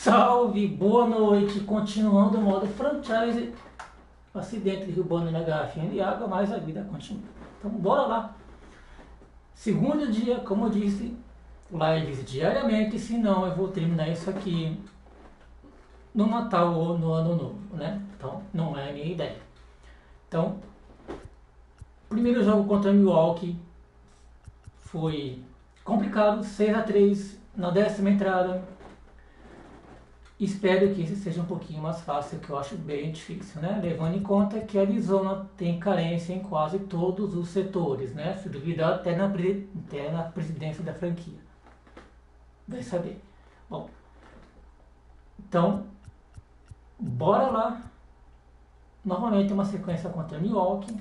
Salve, boa noite, continuando o modo franchise, acidente derrubando na garrafinha de água, mas a vida continua. Então bora lá. Segundo dia, como eu disse, lives diariamente, senão eu vou terminar isso aqui no Natal ou no Ano Novo, né? Então não é a minha ideia. Então, primeiro jogo contra Milwaukee foi complicado, 6-3 na 10ª entrada. Espero que esse seja um pouquinho mais fácil, que eu acho bem difícil, né? Levando em conta que a Arizona tem carência em quase todos os setores, né? Se duvidar, até na presidência da franquia. Vai saber. Bom, então, bora lá. Novamente uma sequência contra Milwaukee.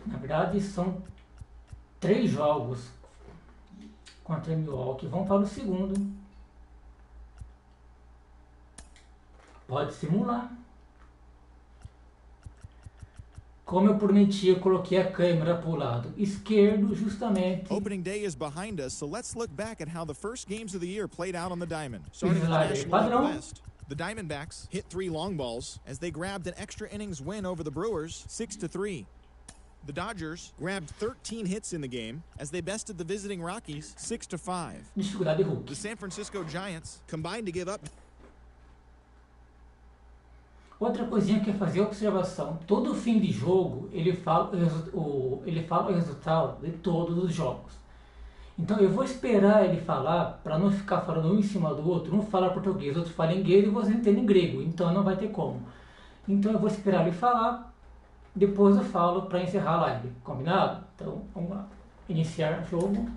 Na verdade, são 3 jogos contra Milwaukee. Vamos para o segundo. Pode simular. Como eu prometi, eu coloquei a câmera para o lado esquerdo, justamente. Opening day is behind us, so let's look back at how the first games of the year played out on the diamond. Starting with the National League Padrão. West, the Diamondbacks hit 3 long balls as they grabbed an extra innings win over the Brewers, 6-3. The Dodgers grabbed 13 hits in the game as they bested the visiting Rockies, 6-5. Dificuldade Hulk. The San Francisco Giants combined to give up. Outra coisinha que é fazer observação. Todo fim de jogo ele fala o resultado de todos os jogos. Então eu vou esperar ele falar para não ficar falando um em cima do outro. Um fala português, outro fala inglês e você entende em grego. Então não vai ter como. Então eu vou esperar ele falar. Depois eu falo para encerrar a live. Combinado? Então vamos lá. Iniciar o jogo.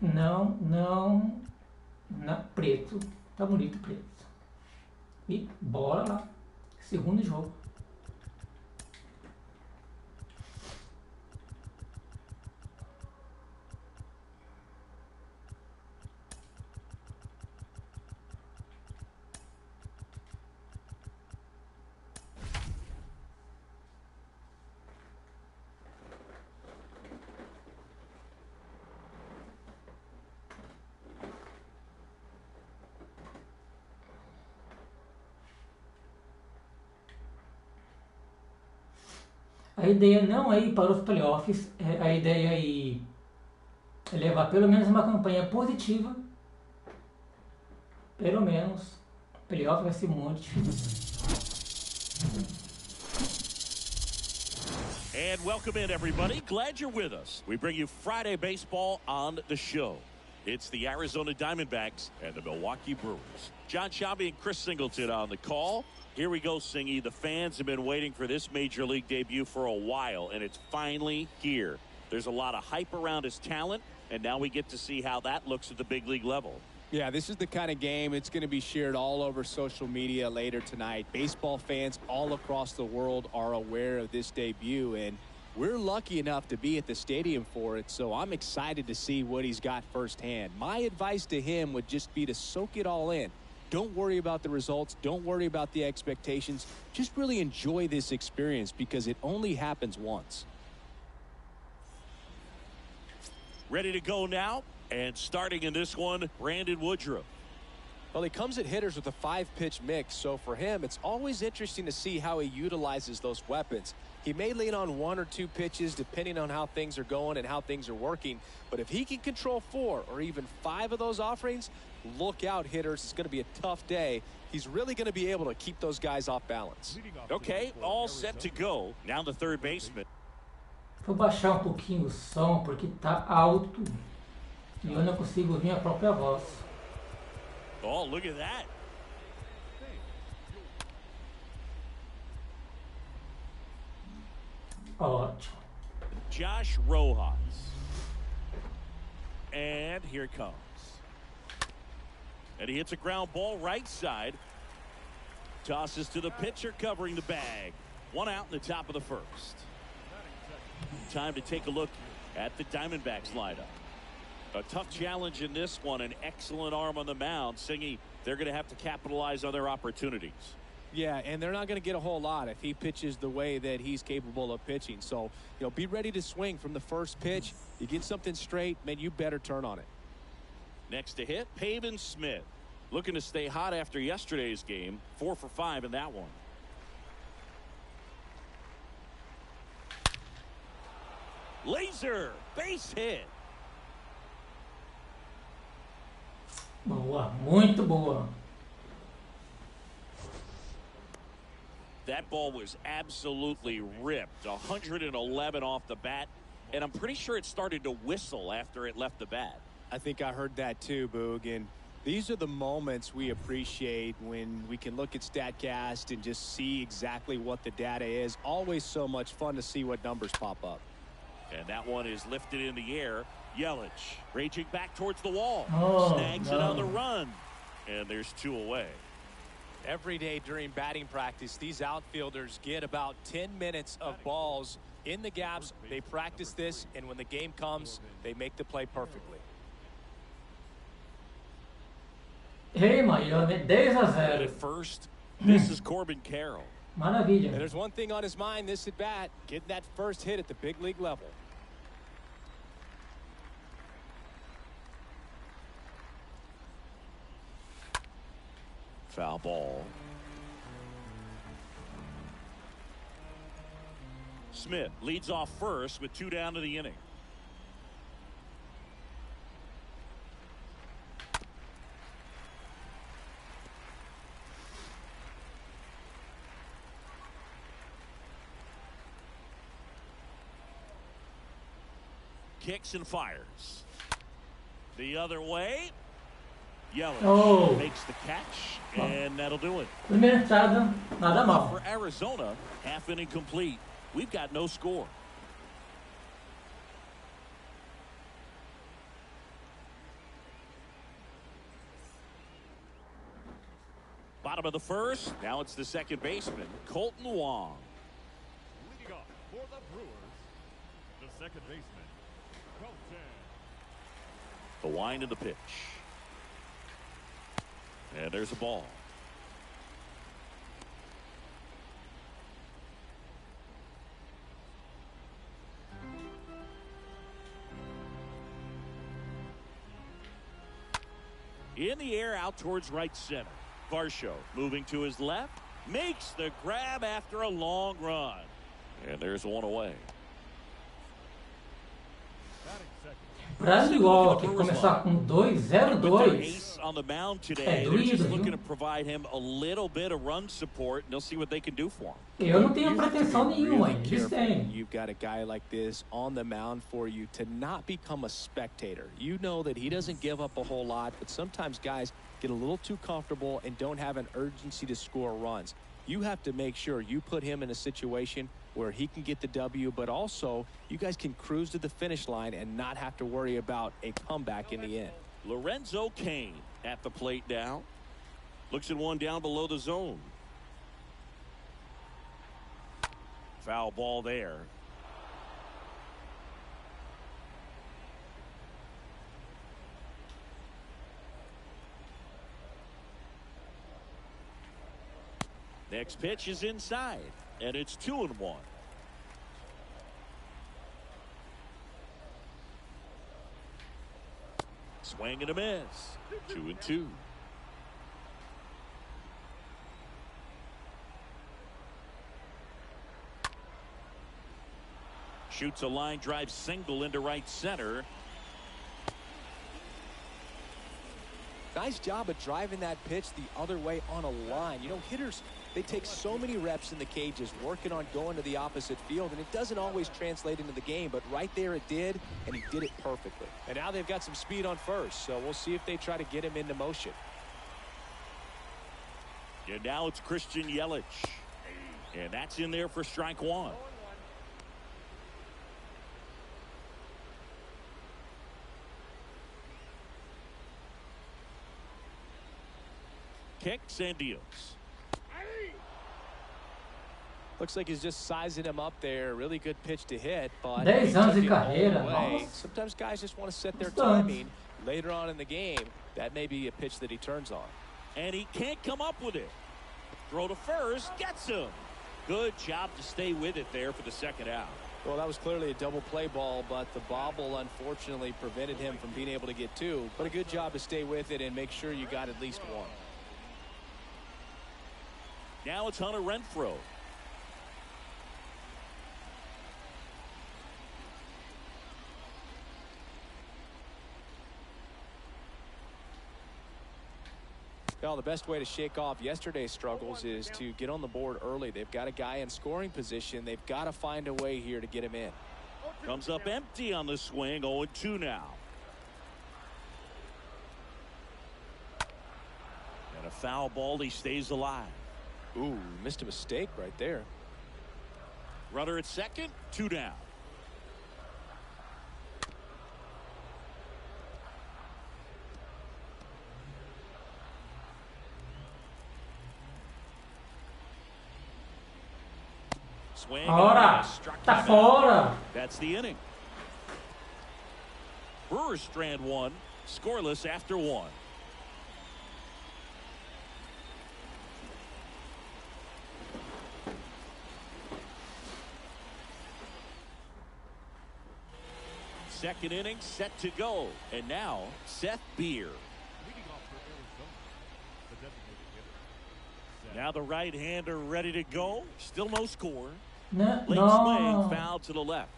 Não, preto, tá bonito preto. E bora lá, segundo jogo. A ideia não é ir para os playoffs, a ideia é ir levar pelo menos uma campanha positiva. Pelo menos, playoff vai ser muito difícil. And welcome in, everybody. Glad you're with us. We bring you Friday baseball on the show. It's the Arizona Diamondbacks and the Milwaukee Brewers. John Sciambi and Chris Singleton on the call. Here we go, Singy. The fans have been waiting for this Major League debut for a while, and it's finally here. There's a lot of hype around his talent, and now we get to see how that looks at the big league level. Yeah, this is the kind of game it's going to be shared all over social media later tonight. Baseball fans all across the world are aware of this debut, and we're lucky enough to be at the stadium for it, so I'm excited to see what he's got firsthand. My advice to him would just be to soak it all in. Don't worry about the results. Don't worry about the expectations. Just really enjoy this experience because it only happens once. Ready to go now, and starting in this one, Brandon Woodruff. Well, he comes at hitters with a 5-pitch mix, so for him, it's always interesting to see how he utilizes those weapons. He may lean on 1 or 2 pitches depending on how things are going and how things are working, but if he can control 4 or even 5 of those offerings, look out, hitters. It's going to be a tough day. He's really going to be able to keep those guys off balance. Okay, all set to go. Now the third baseman. Vou baixar pouquinho o som porque tá alto e eu não consigo ouvir a própria voz. Oh, look at that. Ótimo. Josh Rojas. And here it comes. And he hits a ground ball right side. Tosses to the pitcher covering the bag. 1 out in the top of the first. Time to take a look at the Diamondbacks lineup. A tough challenge in this one. An excellent arm on the mound. Singy, they're going to have to capitalize on their opportunities. Yeah, and they're not going to get a whole lot if he pitches the way that he's capable of pitching. So, be ready to swing from the first pitch. You get something straight, man, you better turn on it. Next to hit, Pavin Smith. Looking to stay hot after yesterday's game. 4 for 5 in that one. Laser, base hit. Boa, muito boa. That ball was absolutely ripped. 111 off the bat, and I'm pretty sure it started to whistle after it left the bat. I think I heard that too, Boog. And these are the moments we appreciate when we can look at StatCast and just see exactly what the data is. Always so much fun to see what numbers pop up. And that one is lifted in the air. Yelich raging back towards the wall. Oh, Snags it on the run. And there's 2 away. Every day during batting practice, these outfielders get about 10 minutes of balls in the gaps. They practice this, and when the game comes, they make the play perfectly. Hey, Miami, 10-0. At first, this is Corbin Carroll. Maravilha. And there's one thing on his mind this at bat, getting that first hit at the big league level. Foul ball. Smith leads off first with 2 down to the inning. Kicks and fires. The other way. Yelich makes the catch, and that'll do it. Primeira entrada, nada mal. For Arizona, half inning complete. We've got no score. Bottom of the first. Now it's the second baseman, Colton Wong. Leading off for the Brewers, the second baseman, Colton. The wind of the pitch. And there's a ball. In the air out towards right center. Varsho moving to his left. Makes the grab after a long run. And there's one away. Brasil igual aqui, começar com 2-0-2. On the mound today, they're just looking to provide him a little bit of run support, and they'll see what they can do for him. Eu não tenho pretensão nenhuma, eles têm. You've got a guy like this on the mound for you to not become a spectator. You know that he doesn't give up a whole lot, but sometimes guys get a little too comfortable and don't have an urgency to score runs. You have to make sure you put him in a situation where he can get the W, but also you guys can cruise to the finish line and not have to worry about a comeback in the end. Lorenzo Cain at the plate now. Looks at one down below the zone. Foul ball there. Next pitch is inside, and it's 2-1. Swing and a miss. 2-2. Shoots a line drive single into right center. Nice job of driving that pitch the other way on a line. You know, hitters, they take so many reps in the cages working on going to the opposite field, and it doesn't always translate into the game, but right there it did, and he did it perfectly. And now they've got some speed on first, so we'll see if they try to get him into motion. And now it's Christian Yelich, and that's in there for strike one. Kicks and deals. Looks like he's just sizing him up there. Really good pitch to hit, but 10 anos de carreira. Nossa. Sometimes guys just want to set their timing later on in the game. That may be a pitch that he turns on. And he can't come up with it. Throw to first. Gets him. Good job to stay with it there for the second out. Well, that was clearly a double play ball, but the bobble unfortunately prevented him from being able to get two. But a good job to stay with it and make sure you got at least one. Now it's Hunter Renfroe. Well, the best way to shake off yesterday's struggles is to get on the board early. They've got a guy in scoring position. They've got to find a way here to get him in. Comes up empty on the swing. 0-2 now. And a foul ball. He stays alive. Ooh, missed a mistake right there. Runner at second. 2 down. Swing. Ora, tá fora. That's the inning. Brewers strand one, scoreless after 1. Second inning set to go, and now Seth Beer. Leading off for Arizona, the designated hitter. Now the right-hander ready to go. Still no score. No, Late no. swing, foul to the left.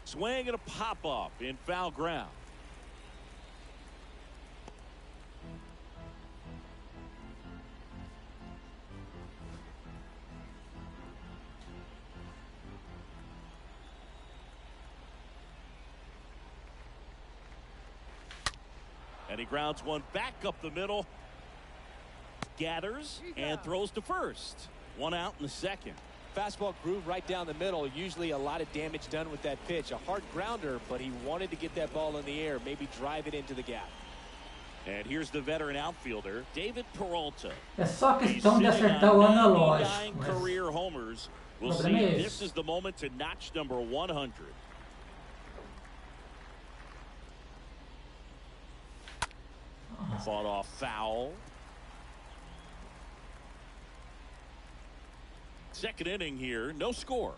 Swing and a pop-up in foul ground. And he grounds one back up the middle. Gathers and throws to first. 1 out in the second. Fastball groove right down the middle. Usually a lot of damage done with that pitch. A hard grounder, but he wanted to get that ball in the air, maybe drive it into the gap. And here's the veteran outfielder, David Peralta. É só He's questão de sitting acertar o on analógico. 99 Mas career homers. We'll Problema see é if esse. this is the moment to notch number 100. Fought off foul. Second inning here, no score.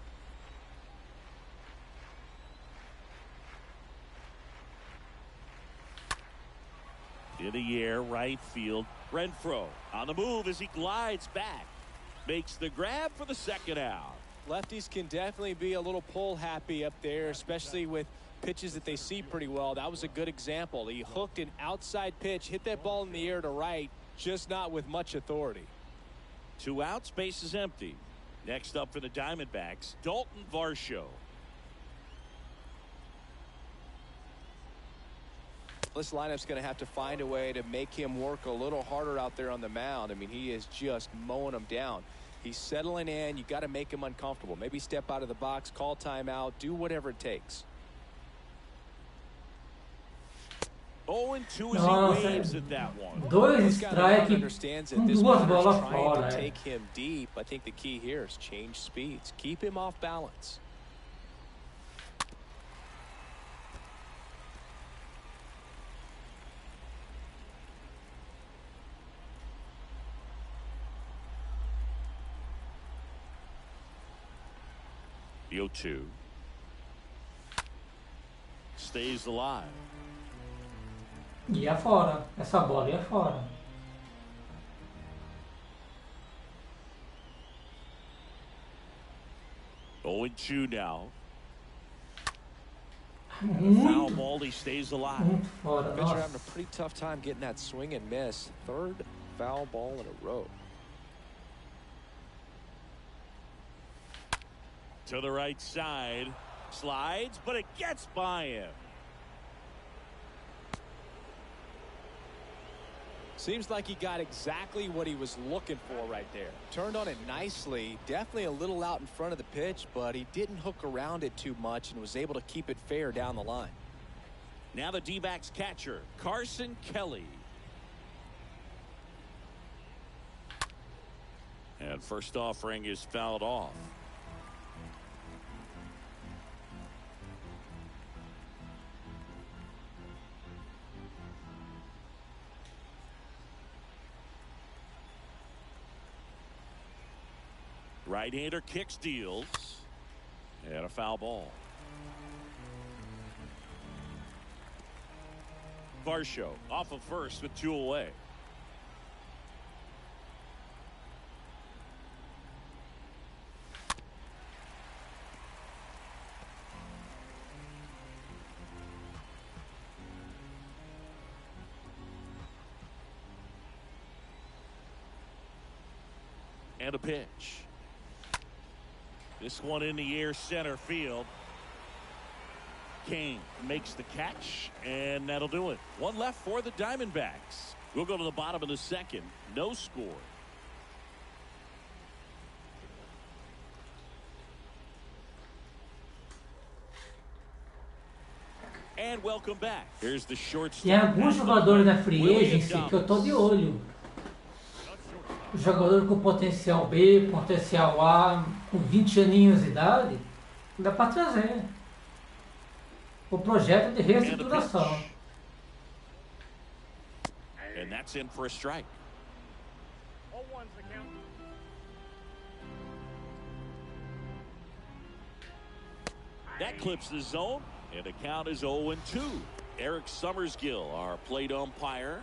In the air, right field. Renfroe on the move as he glides back. Makes the grab for the second out. Lefties can definitely be a little pull happy up there, especially with pitches that they see pretty well. That was a good example. He hooked an outside pitch, hit that ball in the air to right, just not with much authority. 2 outs, base is empty. Next up for the Diamondbacks, Dalton Varsho. This lineup's going to have to find a way to make him work a little harder out there on the mound. I mean, he is just mowing them down. He's settling in. You got to make him uncomfortable. Maybe step out of the box, call timeout, do whatever it takes. 0-2 as Nossa, he waves at that one. dois This guy around strikes understands it. com This duas batter's bolas trying fora. to É. take him deep. I think the key here is change speeds. Keep him off balance. The 0-2. Stays alive. Ia fora. Essa bola ia fora. Oh, 0-2 now. Foul Muito, ball, he stays alive. muito fora. Pitcher Nossa. having a pretty tough time getting that swing and miss. Third foul ball in a row. To the right side. Slides, but it gets by him. Seems like he got exactly what he was looking for right there. Turned on it nicely. Definitely a little out in front of the pitch, but he didn't hook around it too much and was able to keep it fair down the line. Now the D-backs catcher, Carson Kelly. And first offering is fouled off. Right-hander kicks, deals, and a foul ball. Varsho off of first with 2 away. And a pitch. This one in the air, center field. Kane makes the catch, and that'll do it. One left for the Diamondbacks. We'll go to the bottom of the second. No score. And welcome back. Here's the shortstop. Tem alguns jogadores na free agency que eu tô de olho. Jogador com potencial B, potencial A, com 20 aninhos de idade, dá para trazer. O projeto de reestruturação. And that's in for a strike. That clips the zone, and the count is 0-2. Eric Summersgill, our plate umpire.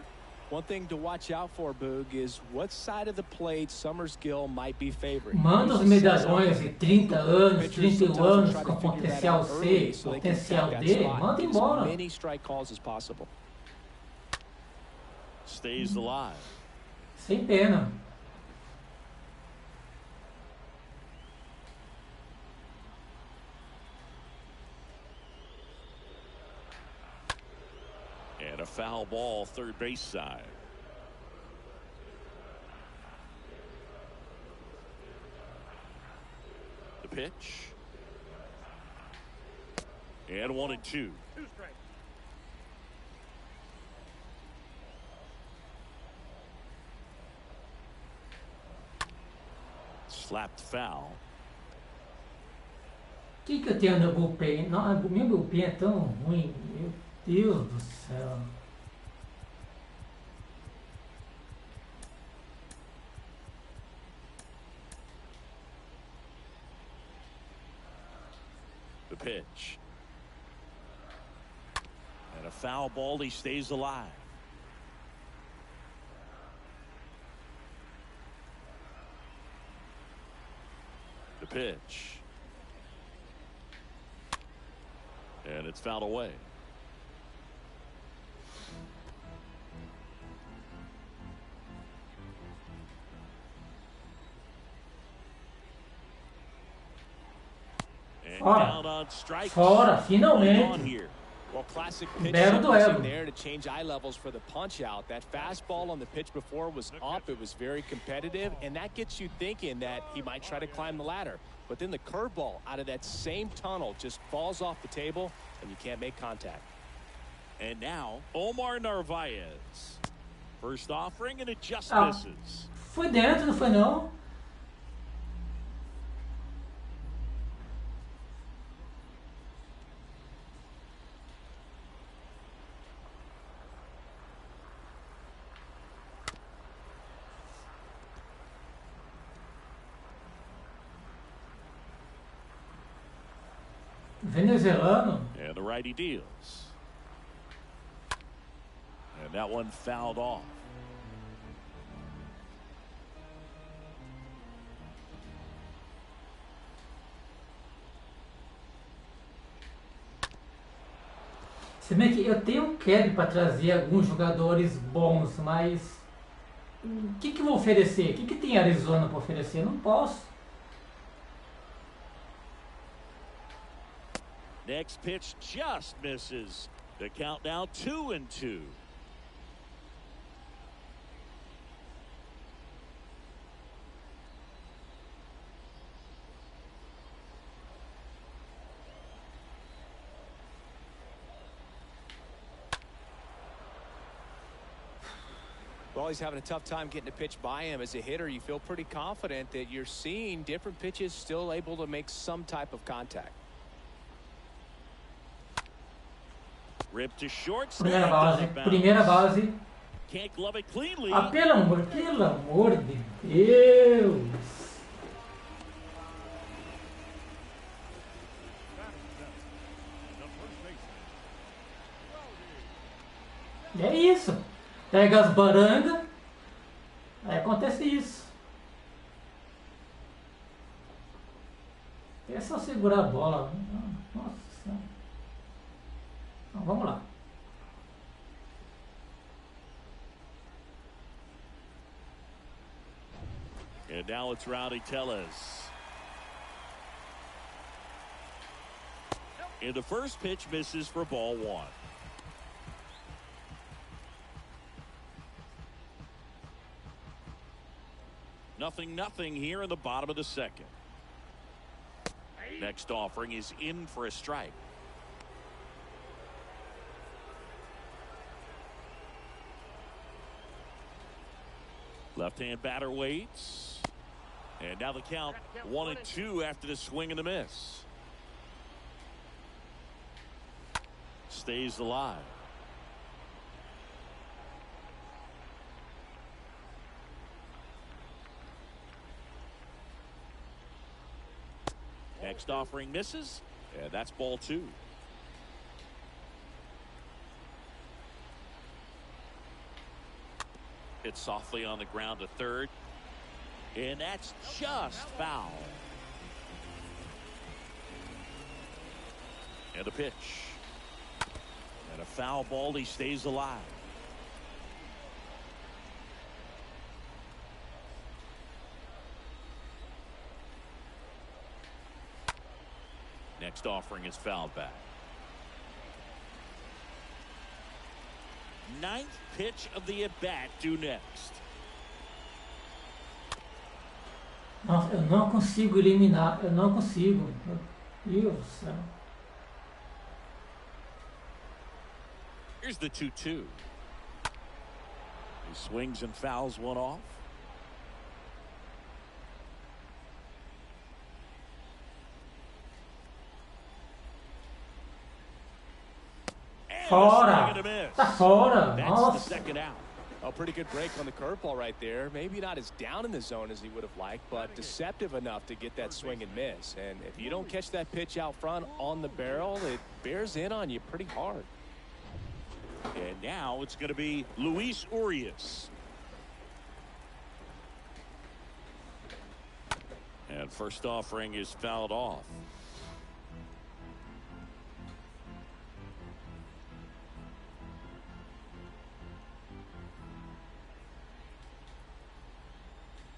One thing to watch out for, Boog, is what side of the plate Summersgill might be favoring. Manda os medalhões de 30 anos, 31 anos, com potencial C, potencial D, manda embora. Many strike calls as possible. Stays alive. Sem pena. And a foul ball, third base side. The pitch. And 1-2. Slapped foul. O que eu tenho no bullpen? Não, meu bullpen é tão ruim. Meu Deus do céu. The pitch. And a foul ball, he stays alive. The pitch. And it's fouled away. Fora, finalmente. Well, classic pitch there to change eye levels for the punch out. That fastball on the pitch before was up. It was very competitive, and that gets you thinking that he might try to climb the ladder. But then the curveball out of that same tunnel just falls off the table, and you can't make contact. And now, Omar Narvaez. First offering, and it just misses. Foi dentro, não foi não? Venezuelano. And the righty deals. And that one fouled off. Se bem que eu tenho um quero para trazer alguns jogadores bons, mas o que eu vou oferecer? O que tem Arizona para oferecer? Eu não posso. Next pitch just misses. The count now 2-2. Well, he's having a tough time getting a pitch by him. As a hitter, you feel pretty confident that you're seeing different pitches still able to make some type of contact. Rip to short. Primeira base. Can't glove it cleanly. Pelo amor de Deus. Pega as barangas, aí acontece isso. É só segurar a bola. Nossa Senhora. Então, vamos lá. And now it's Rowdy Tellez. And the first pitch misses for ball one. Nothing here in the bottom of the second. Next offering is in for a strike. Left-hand batter waits. And now the count 1-2 after the swing and the miss. Stays alive. Next offering misses, and that's ball two. Hit softly on the ground to third, and that's just foul. And a pitch. And a foul ball. He stays alive. Next offering is fouled back. Ninth pitch of the at-bat due next. Nossa, eu não consigo eliminar. Eu não consigo. Meu Deus do céu. Here's the 2-2. He swings and fouls one off. Fora! Tá fora! That's the second out. A pretty good break on the curveball right there. Maybe not as down in the zone as he would have liked, but deceptive enough to get that swing and miss. And if you don't catch that pitch out front on the barrel, it bears in on you pretty hard. And now it's going to be Luis Urias. And first offering is fouled off.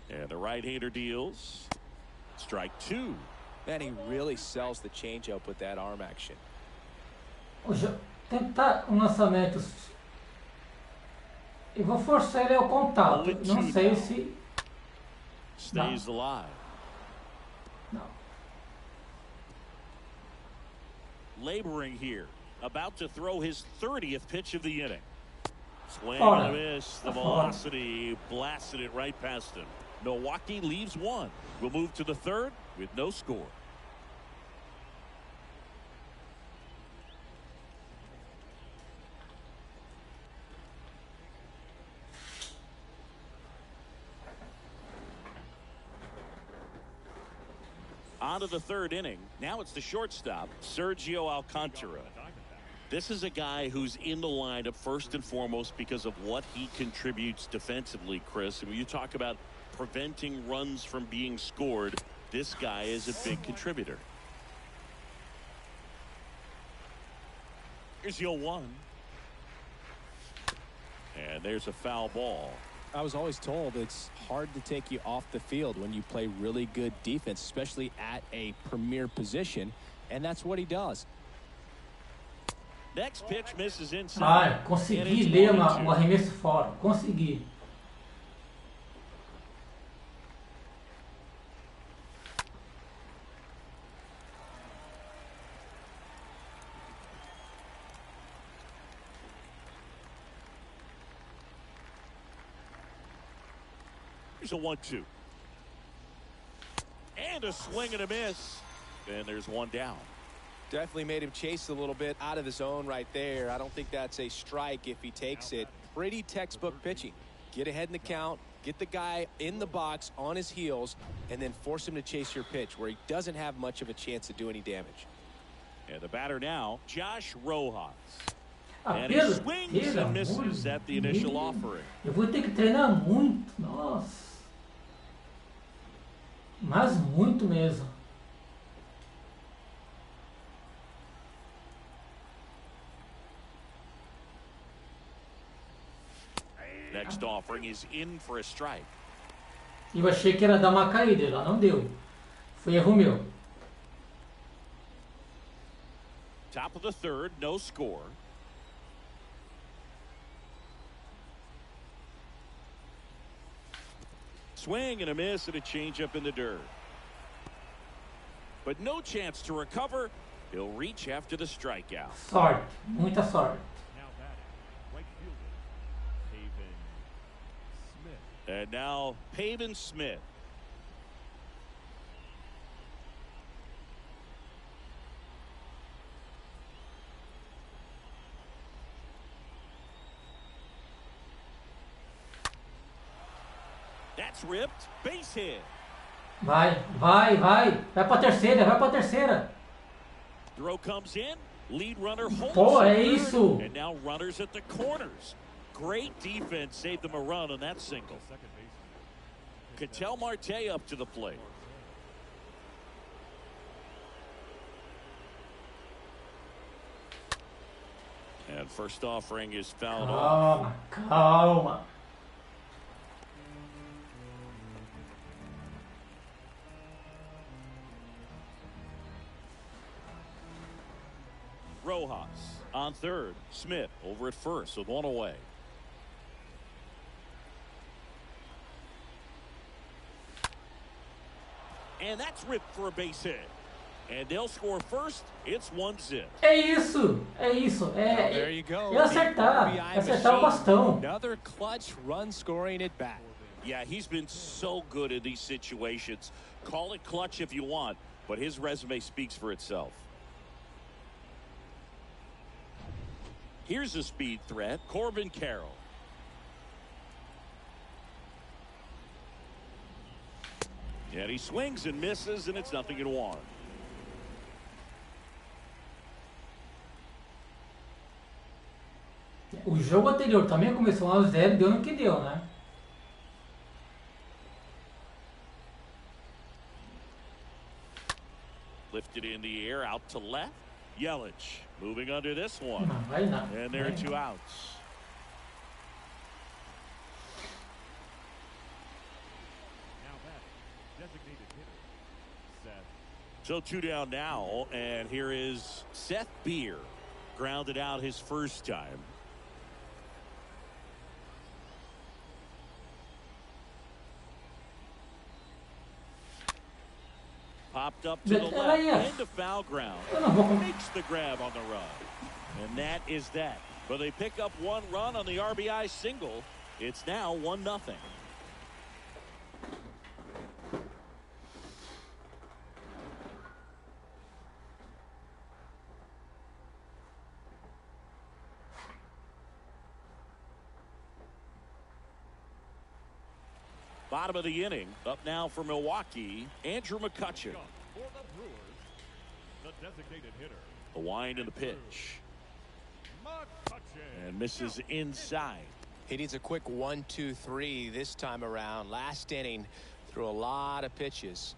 And the right-hander deals. Strike two. Man, he really sells the changeup with that arm action. Tentar lançamento. Eu vou forçar ele ao contato. Não sei se. Stays alive. Não. Laboring here. About to throw his 30th pitch of the inning. Swing Fora. and a miss. The velocity blasted it right past him. Milwaukee leaves one. We'll move to the third with no score. On to the third inning. Now it's the shortstop, Sergio Alcantara. This is a guy who's in the lineup first and foremost because of what he contributes defensively, Chris. And when you talk about preventing runs from being scored, this guy is a big contributor. Here's 0-1. And there's a foul ball. I was always told it's hard to take you off the field when you play really good defense, especially at a premier position, and that's what he does. Next pitch misses inside. Consegui ler arremesso fora. Consegui. Here's a 1-2. And a swing and a miss. And there's one down. Definitely made him chase a little bit out of the zone right there. I don't think that's a strike if he takes it. Pretty textbook pitching. Get ahead in the count, get the guy in the box on his heels, and then force him to chase your pitch where he doesn't have much of a chance to do any damage. And the batter now, Josh Rojas. And he swings and misses at the initial offering. Eu vou ter que treinar muito. Nossa. Mas muito mesmo. Next offering is in for a strike. Eu achei que era dar uma caída, ela não deu. Foi erro meu. Top of the third, no score. Swing and a miss and a changeup in the dirt. But no chance to recover. He'll reach after the strikeout. Sorte, muita sorte. Now batting, right fielder, Haven Smith. And now Pavin Smith. That's ripped. Base hit. Vai. Vai pra terceira. Throw comes in. Lead runner holds. Pô, é third, isso. And now runners at the corners. Great defense saved them a run on that single. Second baseman. Ketel Marte up to the plate. And first offering is fouled off. Calma. Rojas on third. Smith over at first with one away. And that's ripped for a base hit. And they'll score first. It's 1-0. É isso. There you go. Acertar o bastão. Another clutch run scoring at bat. Yeah, he's been so good in these situations. Call it clutch if you want, but his resume speaks for itself. Here's a speed threat, Corbin Carroll. And he swings and misses, and it's 0-1. O jogo anterior também começou 1-0 e deu no que deu, né? Lifted in the air, out to left. Yelich moving under this one. Não, vai não. And there are two outs. Now batting, designated hitter, Seth. So two down now, and here is Seth Beer. Grounded out his first time. Popped up to the left into foul ground. Makes the grab on the run. And that is that. But they pick up one run on the RBI single. It's now 1-0. Bottom of the inning. Up now for Milwaukee, Andrew McCutchen. For the Brewers, the designated hitter, The wind and the pitch. McCutchen. And misses inside. He needs a quick 1-2-3 this time around. Last inning, threw a lot of pitches.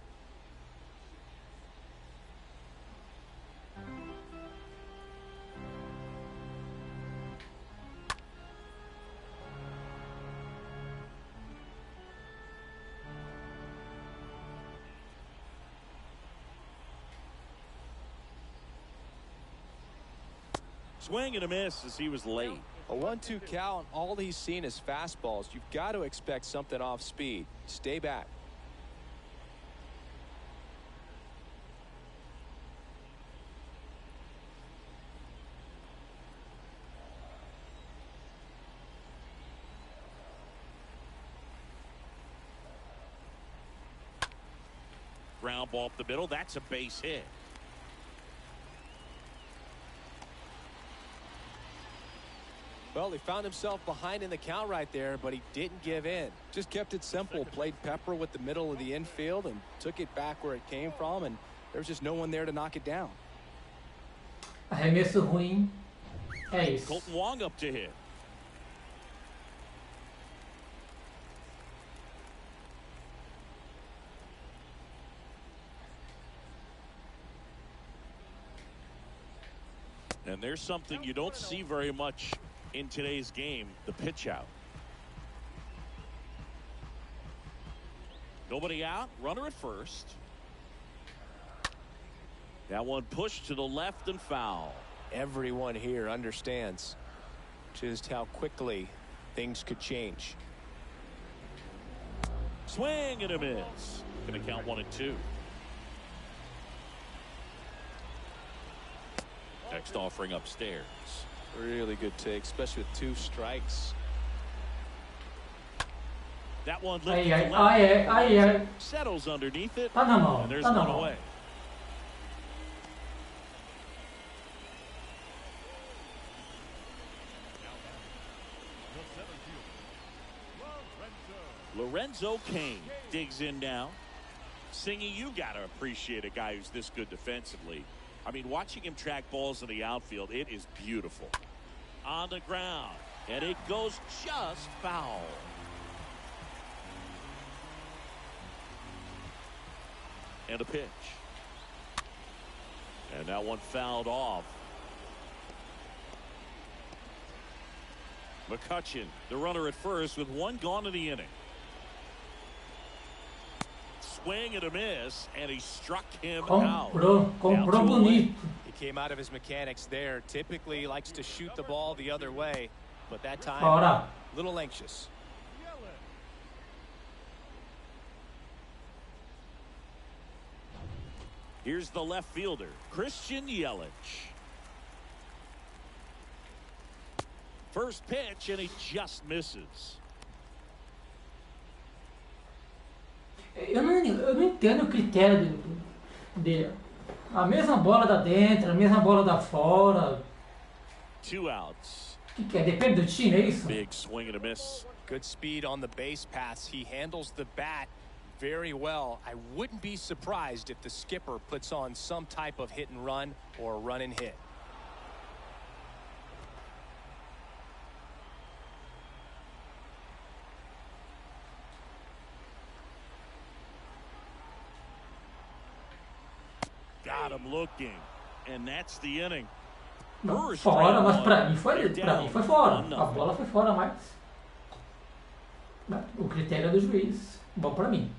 Swing and a miss as he was late. A 1-2 count, all he's seen is fastballs. You've got to expect something off speed. Stay back. Ground ball up the middle. That's a base hit. Well, he found himself behind in the count right there, but he didn't give in. Just kept it simple, played pepper with the middle of the infield and took it back where it came from, and there was just no one there to knock it down. Arremesso ruim É isso. Colton Wong up to hit. And there's something you don't see very much in today's game, the pitch out. Nobody out, runner at first. That one pushed to the left and foul. Everyone here understands just how quickly things could change. Swing and a miss. Gonna count 1-2. Next offering upstairs. Really good take, especially with 2 strikes. That one Ai, lifted ai, to left. ai, ai, ai. Settles underneath it. Tá na mão, And there's tá na one mão. away. The center fielder, Lorenzo. Lorenzo Cain digs in now. Singy, you gotta appreciate a guy who's this good defensively. I mean, watching him track balls in the outfield, it is beautiful. On the ground, and it goes just foul. And a pitch. And that one fouled off. McCutchen, the runner at first, with 1 gone in the inning. Swing and a miss, and he struck him out. Comprou Down 2 away. bonito. He came out of his mechanics there. Typically he likes to shoot the ball the other way, but that time Fora. a little anxious. Here's the left fielder, Christian Yelich. First pitch, and he just misses. Eu não entendo o critério dele. A mesma bola da dentro, a mesma bola da fora. 2 outs. O que é? Depende do time, é isso? Big swing and a miss. Good speed on the base paths. He handles the bat very well. I wouldn't be surprised if the skipper puts on some type of hit and run or run and hit. Got him looking, and that's the inning. Não, fora, mas pra mim foi fora. A bola foi fora, mas o critério é do juiz. Bom pra mim.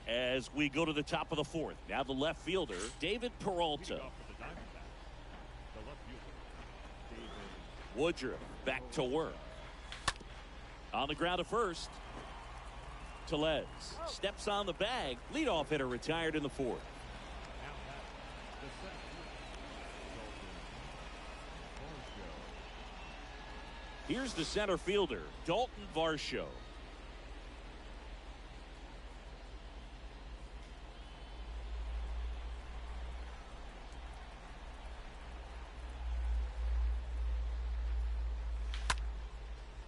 As we go to the top of the 4th, now the left fielder, David Peralta. Off for the Diamondbacks, the left fielder, David. Woodruff back to work. On the ground at first. Tellez steps on the bag. Leadoff hitter retired in the 4th. Now batting, the center fielder, Here's the center fielder, Dalton Varsho.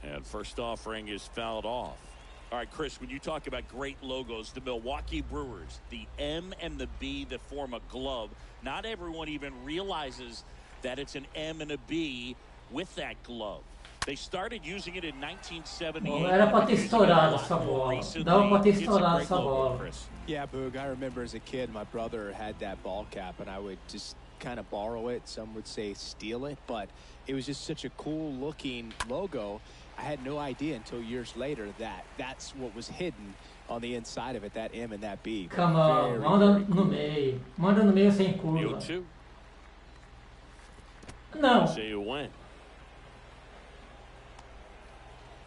And first offering is fouled off. All right, Chris, when you talk about great logos, the Milwaukee Brewers, the M and the B that form a glove, not everyone even realizes that it's an M and a B with that glove. They started using it in 1978. Era pra ter estourado essa bola. Dava pra ter estourado essa bola. Yeah, Boog, I remember as a kid, my brother had that ball cap, and I would just kind of borrow it. Some would say steal it, but it was just such a cool looking logo. I had no idea until years later that that's what was hidden on the inside of it, that M and that B. Come on, manda no meio. Manda no meio sem curva. 0-2. Não. Say you win.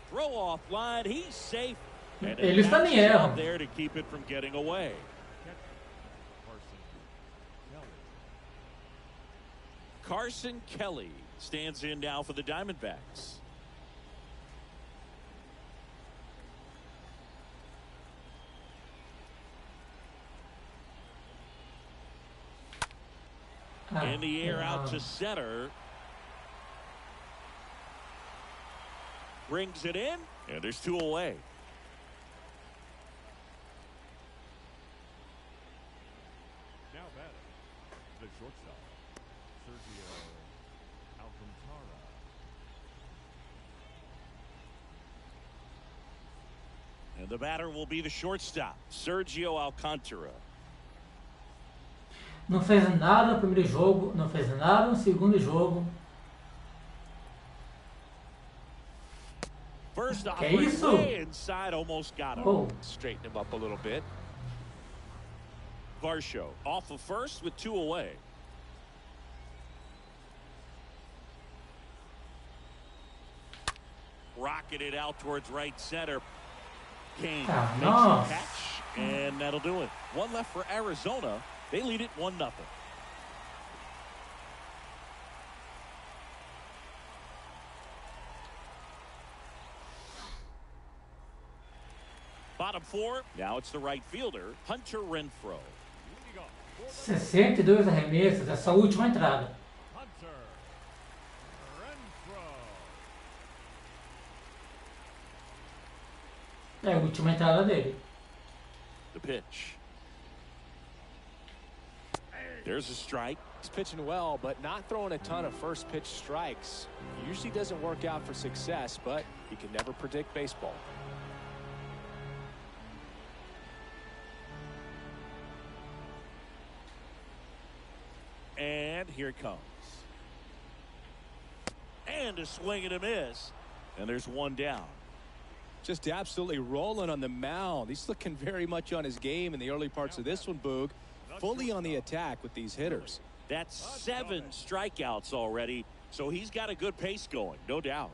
Throw off line, he's safe. And Eles também out erram. there to keep it from getting away. Carson Kelly stands in now for the Diamondbacks. In the air out to center. Brings it in, and there's 2 away. now batting, the shortstop, And the batter will be the shortstop, Sergio Alcantara. Não fez nada no primeiro jogo, não fez nada no segundo jogo. First off, Que isso? way inside, almost got him. Oh, Straighten him up a little bit. Varsho off of first with 2 away. Rocketed out towards right center. Kane Ah, makes nossa. the catch, and that'll do it. One left for Arizona. They lead it 1-0. Bottom 4. Now it's the right fielder, Hunter Renfroe. Leading off for the 62 arremessos, essa última entrada. Hunter Renfroe. É a última entrada dele. The pitch. There's a strike. He's pitching well, but not throwing a ton of first pitch strikes. Usually doesn't work out for success, but you can never predict baseball. And here it comes. And a swing and a miss. And there's one down. Just absolutely rolling on the mound. He's looking very much on his game in the early parts of this one, Boog. Fully on the attack with these hitters. That's 7 strikeouts already. So he's got a good pace going, no doubt.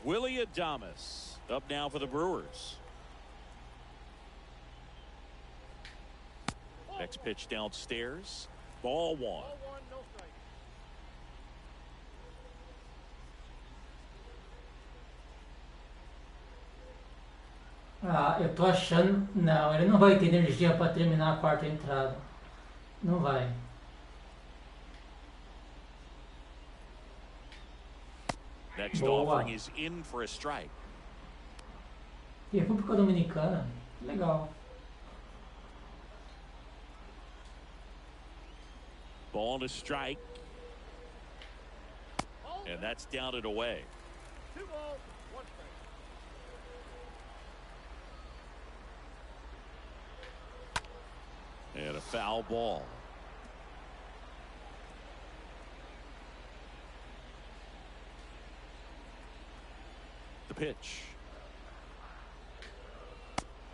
Willie Adames up now for the Brewers. Next pitch downstairs. Ball 1. Ah, eu tô achando... Não, ele não vai ter energia para terminar a quarta entrada. Não vai. Next Boa. offering is in for a strike. República Dominicana. Legal. Ball and a strike. And that's down and away. 2 balls, 1 strike. And a foul ball. The pitch.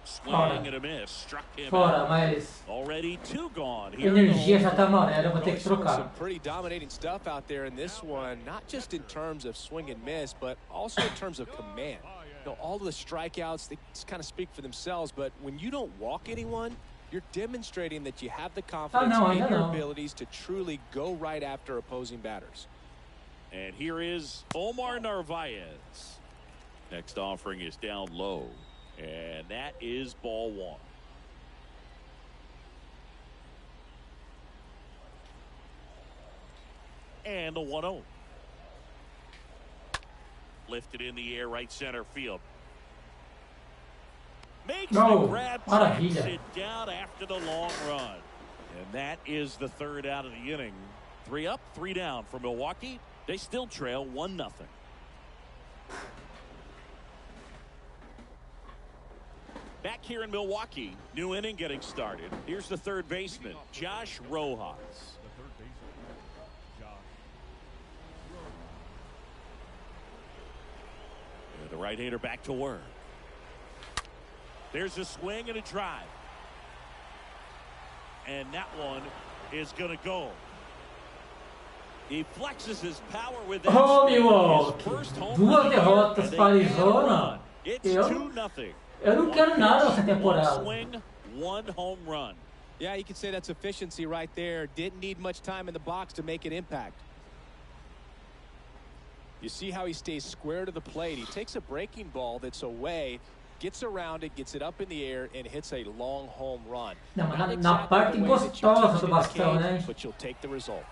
Swing Fora. and a miss. Struck him Fora, out. mas Already 2 gone. a Here in the energia home já tá amarela, eu vou ter He's que doing trocar. some pretty dominating stuff out there in this one, not just in terms of swing and miss, but also in terms of command. You know, all of the strikeouts, they just kind of speak for themselves, but when you don't walk anyone, you're demonstrating that you have the confidence no, in ainda your não. abilities to truly go right after opposing batters. And here is Omar Narvaez. Next offering is down low. And that is ball 1. And the 1-0. Lifted in the air, right center field. Makes No, the grab, maravilha. tracks it down after the long run. And that is the 3rd out of the inning. 3 up, 3 down for Milwaukee. They still trail 1-0. Back here in Milwaukee, new inning getting started. Here's the 3rd baseman, Josh Rojas. The 3rd baseman, Josh Rojas. And the right-hander back to work. There's a swing and a drive. And that one is going to go. He flexes his power with that. Oh, swing. Milwaukee. His first home Duas run here, derrotas and they para add a Arizona. run. It's Eu- 2-0. Eu não quero nada nessa temporada. 1 swing, 1 home run. Yeah, you can say that's efficiency right there. Didn't need much time in the box to make an impact. You see how he stays square to the plate. He takes a breaking ball that's away, gets around it, gets it up in the air, and hits a long home run. Não, mas Not na exactly parte the way that you gostosa teach do in the bastão, cage, né? but you'll take the result.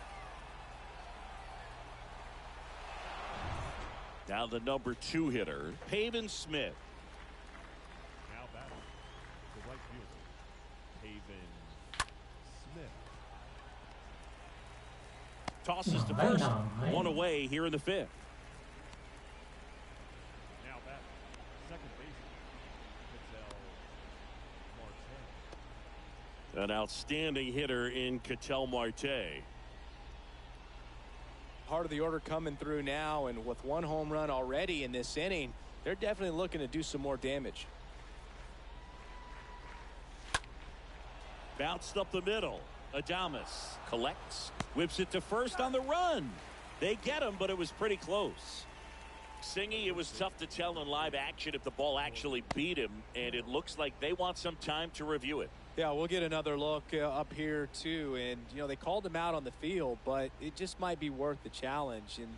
Now the number 2 hitter, Pavin Smith. Now batting, the right fielder, Pavin Smith. Tosses to No, first. no, 1 away here in the 5th. Now batting, second baseman, An outstanding hitter in Ketel Marte. Part of the order coming through now, and with one home run already in this inning, they're definitely looking to do some more damage. Bounced up the middle. Adames collects, whips it to first on the run. They get him, but it was pretty close. Singy, it was tough to tell in live action if the ball actually beat him, and it looks like they want some time to review it. Yeah, we'll get another look up here too, and you know, they called him out on the field, but it just might be worth the challenge, and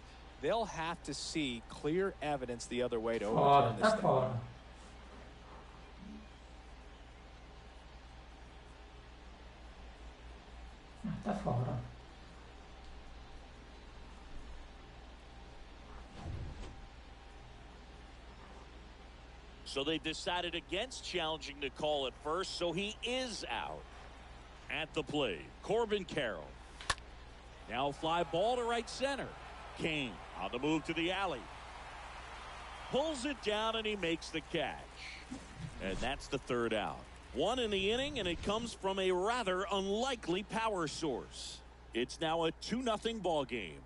they'll have to see clear evidence the other way to overturn this thing. Tá fora. So they've decided against challenging the call at first, so he is out. At the plate, Corbin Carroll. Now fly ball to right center. Kane on the move to the alley. Pulls it down and he makes the catch. And that's the third out. One in the inning, and it comes from a rather unlikely power source. It's now a 2-0 ball game.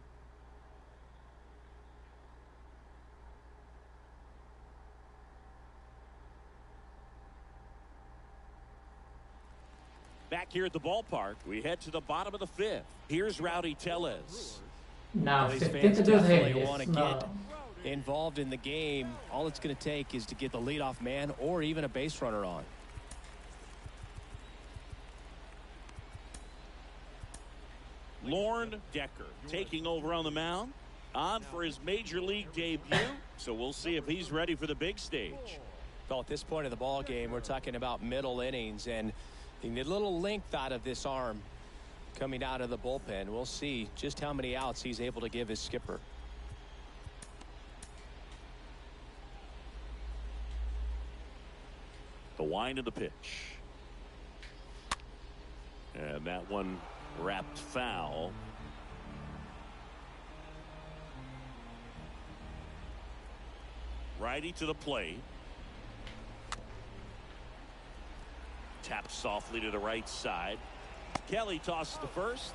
Back here at the ballpark, we head to the bottom of the fifth. Here's Rowdy Tellez. Now, These fans definitely want to get involved in the game. All it's going to take is to get the leadoff man or even a base runner on. Lorne Decker taking over on the mound, on for his major league debut, so we'll see if he's ready for the big stage. Well, at this point of the ball game, we're talking about middle innings, and you need a little length out of this arm coming out of the bullpen. We'll see just how many outs he's able to give his skipper. The wind of the pitch. And that one wrapped foul. Righty to the plate. Taps softly to the right side. Kelly tosses the first,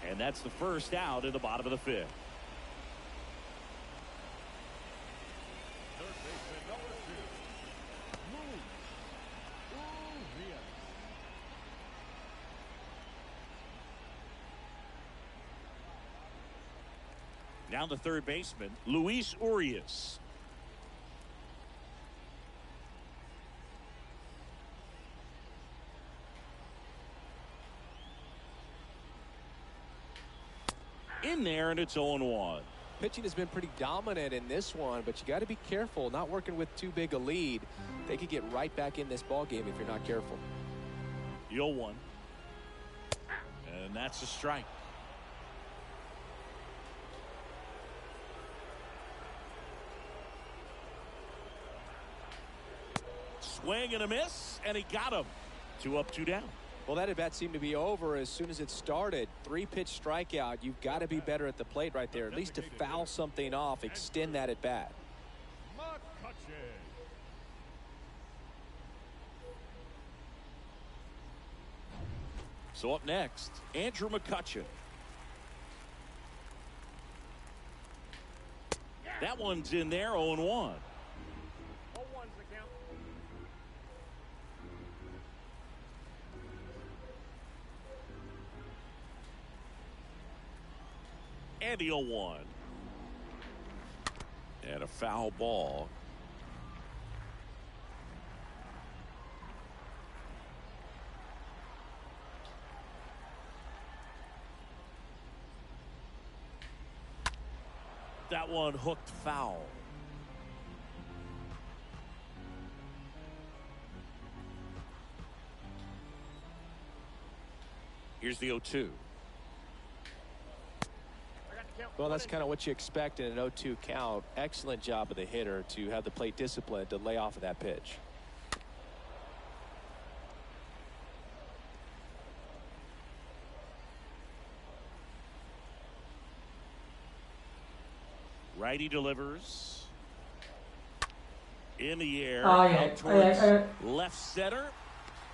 and that's the first out in the bottom of the fifth. Third baseman number 2, Now the third baseman, Luis Urias. In there, and it's 0-1. Pitching has been pretty dominant in this one, but you got to be careful not working with too big a lead. They could get right back in this ball game if you're not careful. 0-1. And that's a strike. Swing and a miss, and he got him. 2 up, 2 down. Well, that at bat seemed to be over as soon as it started. 3-pitch strikeout. You've got to be better at the plate right there, at least to foul something off, extend that at bat. McCutcheon. So up next, Andrew McCutcheon. That one's in there, 0-1. 0-1's the count. And the 0-1. And a foul ball. That one hooked foul. Here's the 0-2. Well, that's kind of what you expect in an 0-2 count. Excellent job of the hitter to have the plate discipline to lay off of that pitch. Righty delivers. In the air. Oh, yeah. Out towards left center.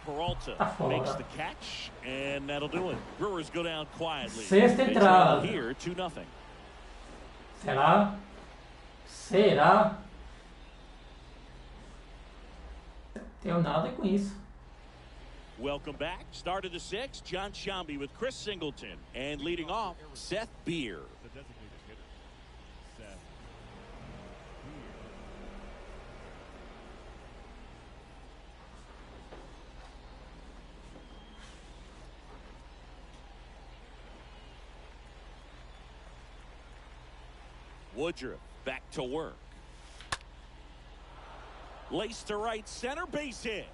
Peralta Tá fora. makes the catch, and that'll do it. Brewers go down quietly. Sexta They trail entrada. here 2-0. Será? Será? Tenho nada com isso. Welcome back. Start of the sixth. John Shambi with Chris Singleton. And leading off, Seth Beer. The designated hitter, Seth. Woodruff back to work. Lace to right center, base hit.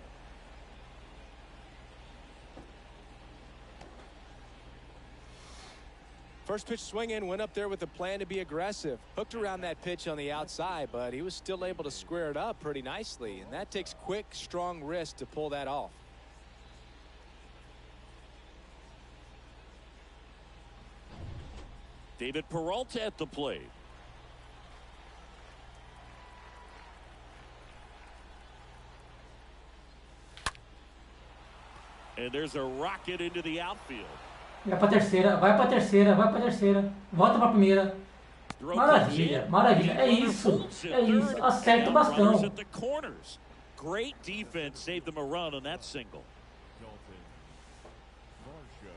First pitch swing in, went up there with a plan to be aggressive. Hooked around that pitch on the outside, but he was still able to square it up pretty nicely. And that takes quick, strong wrist to pull that off. David Peralta at the plate. And there's a rocket into the outfield. Vai pra terceira, vai pra terceira, vai pra terceira. Volta pra primeira. Maravilha, maravilha. É isso, é isso. Acerta o bastão. Runners at the corners. Great defense saved them a run on that single. Dalton Varsho.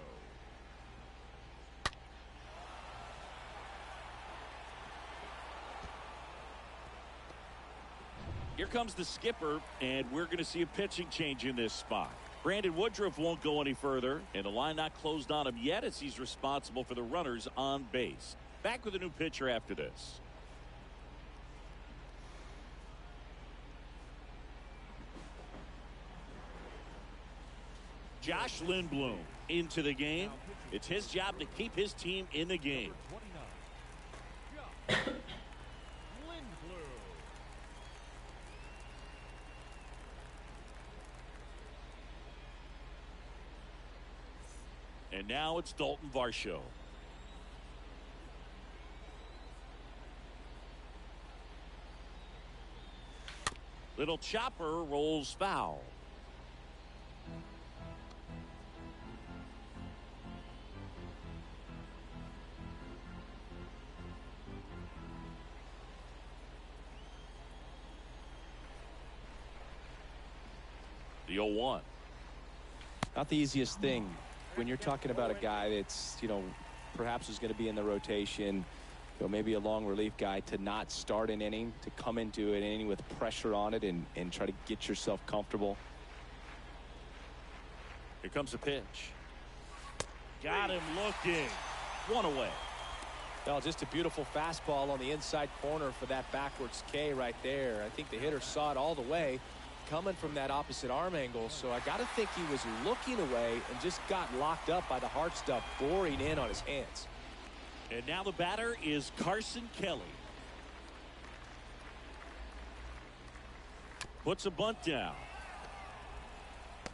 Here comes the skipper, and we're going to see a pitching change in this spot. Brandon Woodruff won't go any further, and the line not closed on him yet as he's responsible for the runners on base. Back with a new pitcher after this. Josh Lindblom into the game. It's his job to keep his team in the game. 29. Lindblom. And now it's Dalton Varsho. Little chopper rolls foul. The 0-1. Not the easiest thing when you're talking about a guy that's, perhaps is going to be in the rotation, maybe a long relief guy, to not start an inning, to come into an inning with pressure on it and try to get yourself comfortable. Here comes a pitch. Got him looking. One away. Well, just a beautiful fastball on the inside corner for that backwards K right there. I think the hitter saw it all the way coming from that opposite arm angle, so I got to think he was looking away and just got locked up by the hard stuff boring in on his hands. And now the batter is Carson Kelly. Puts a bunt down.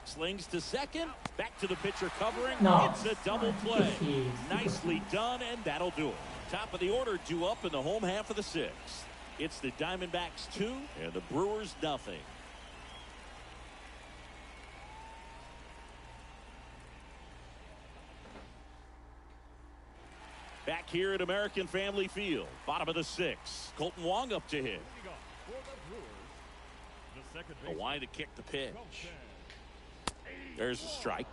Slings to second. Back to the pitcher covering. No. It's a double play. Nicely done, and that'll do it. Top of the order due up in the home half of the sixth. It's the Diamondbacks 2 and the Brewers nothing. Back here at American Family Field, bottom of the sixth. Colton Wong up to hit. Leading off for the Brewers, the second A baseman, wide to kick the pitch. Dalton. There's a strike.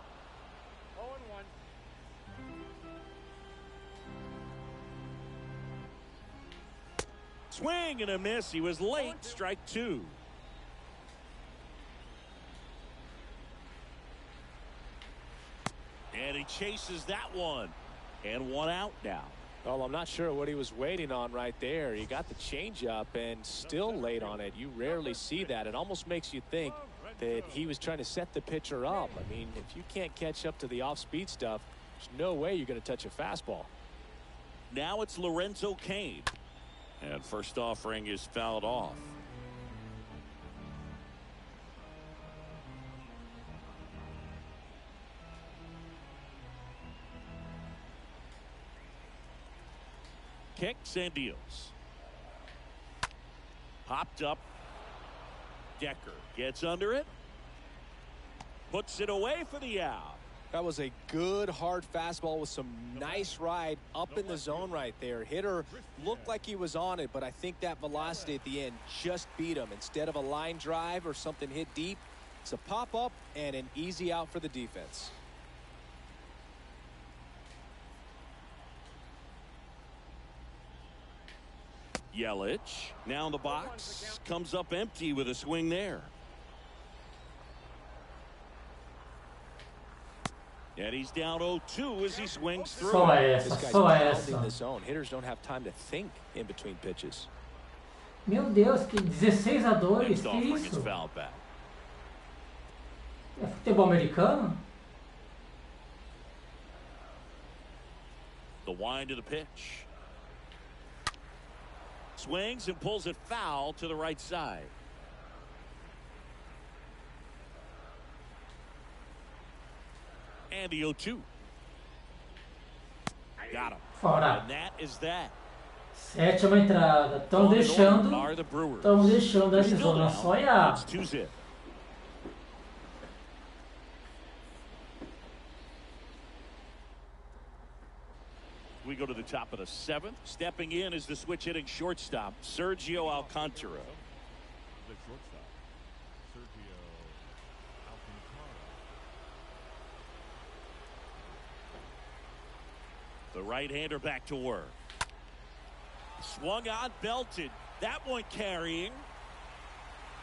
0-1. Swing and a miss. He was late. Strike two. And he chases that one. And one out now. Well, I'm not sure what he was waiting on right there. He got the changeup and still late on it. You rarely see that. It almost makes you think that he was trying to set the pitcher up. I mean, if you can't catch up to the off-speed stuff, there's no way you're going to touch a fastball. Now it's Lorenzo Cain. And first offering is fouled off. Kicks and deals. Popped up. Decker gets under it. puts it away for the out. That was a good, hard fastball with some nice ride up in the zone right there. Hitter looked like he was on it, but I think that velocity at the end just beat him. Instead of a line drive or something hit deep, it's a pop-up and an easy out for the defense. Yelich now in the box, comes up empty with a swing there. And he's down 0-2 as he swings through. Só essa, This guy's só pounding essa. the zone. Hitters don't have time to think in between pitches. Meu Deus, que 16-2, Next que offering is isso? fouled back. É futebol americano? The wind of the pitch. Swings and pulls it foul to the right side. And the 0-2. Got him. Fora. And that is that. Sétima entrada. Estão deixando a Arizona sonhar. It's 2-0. We go to the top of the 7th. Stepping in is the switch hitting shortstop, Sergio Alcantara. The shortstop, Sergio Alcantara. The right-hander back to work. Swung on, belted. That one carrying.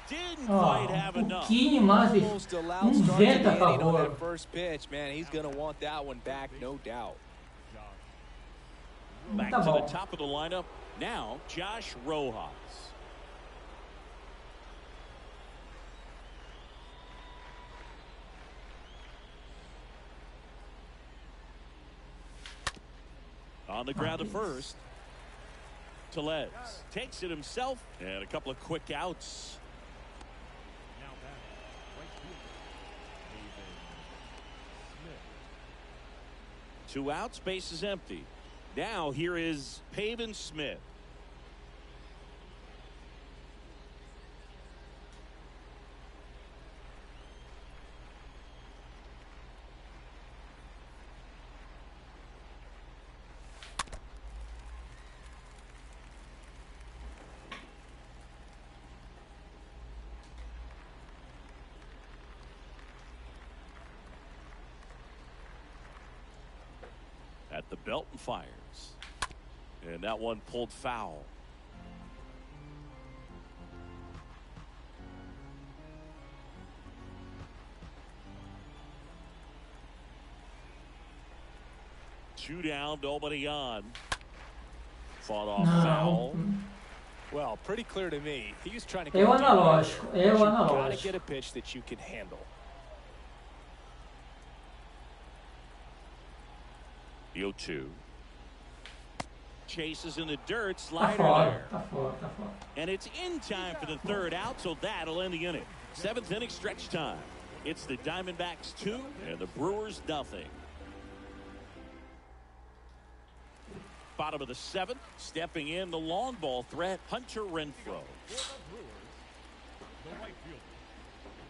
Didn't quite have enough. Pouquinho mais de Almost a loud start to the vento a inning on favor. that first pitch. Man, he's going to want that one back, no doubt. Back Tá to the bom. top of the lineup. Now, Josh Rojas. On the ground to first. Tellez takes it himself. And a couple of quick outs. Now back, right fielder, Smith. 2 outs, base is empty. Now here is Pavin Smith. At the belt and fires. And that one pulled foul. Two down, nobody on. Fought off foul. Well, pretty clear to me. He's trying to É o get analógico, é o you gotta analógico. get a pitch that you can handle. The 0-2. Chases in the dirt, Tá slider fora, there. tá fora, tá fora. And it's in time for the 3rd out, so that'll end the inning. 7th inning stretch time. It's the Diamondbacks 2 and the Brewers nothing. Bottom of the 7th, stepping in the long ball threat, Hunter Renfroe. For the Brewers, the right fielder,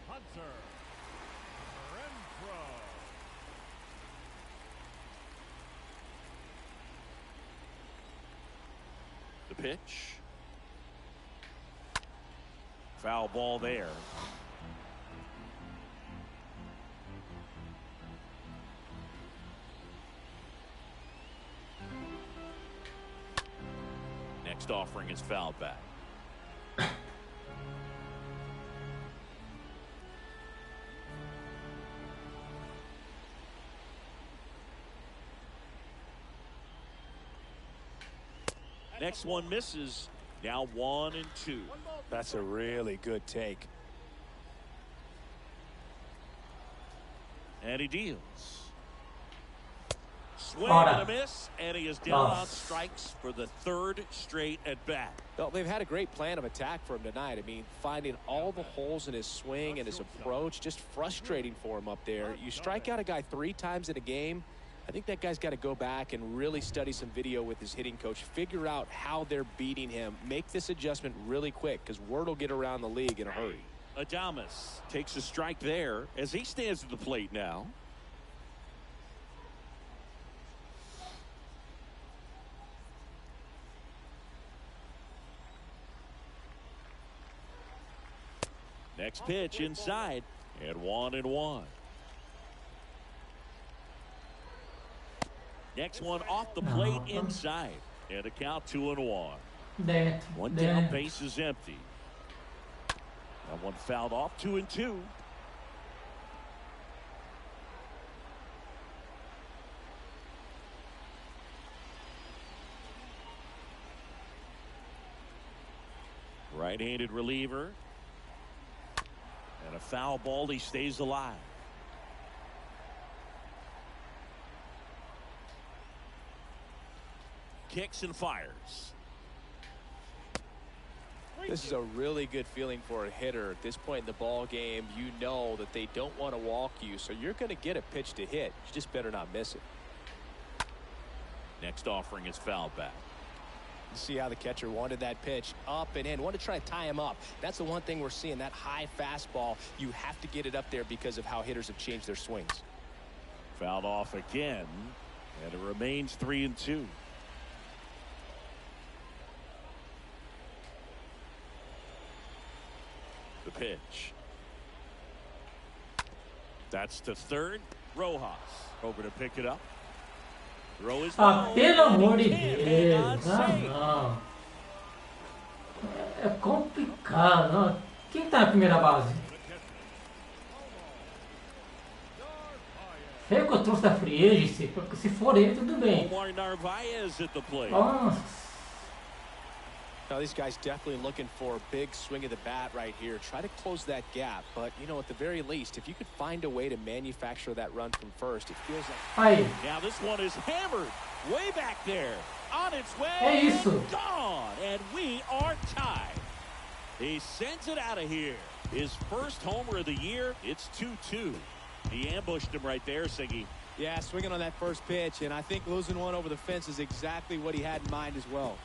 Hunter Renfroe. The pitch. Foul ball there. Next offering is fouled back. Next one misses. Now 1-2. That's a really good take. And he deals. Swing Fora. and a miss, and he is down on Nossa. strikes for the 3rd straight at bat. Well, they've had a great plan of attack for him tonight. I mean, finding all the holes in his swing and his approach, just frustrating for him up there. You strike out a guy 3 times in a game, I think that guy's got to go back and really study some video with his hitting coach, figure out how they're beating him, make this adjustment really quick because word will get around the league in a hurry. Adames takes a strike there as he stands at the plate now. Next pitch inside, and 1-1. Next one off the plate inside, and a count 2-1. One down, base is empty. That one fouled off, 2-2. Right-handed reliever. And a foul ball, he stays alive. Kicks and fires. This is a really good feeling for a hitter at this point in the ball game. You know that they don't want to walk you, so you're going to get a pitch to hit. You just better not miss it. Next offering is fouled back. See how the catcher wanted that pitch up and in. Want to try to tie him up. That's the one thing we're seeing, that high fastball. You have to get it up there because of how hitters have changed their swings. Fouled off again, and it remains 3-2. The pitch. That's to third. Rojas over to pick it up. Throw is pelo amor de Deus. Não. É complicado. Não. Quem tá na primeira base? Feio que eu trouxe da free agency, porque se for ele, tudo bem. Nossa. Now these guys definitely looking for a big swing of the bat right here. Try to close that gap, but you know, at the very least, if you could find a way to manufacture that run from first, it feels like. Aí. Now this one is hammered way back there, on its way. É isso. Gone, and we are tied. He sends it out of here. His first homer of the year. It's 2-2. He ambushed him right there, Siggy. Yeah, swinging on that first pitch, and I think losing one over the fence is exactly what he had in mind as well.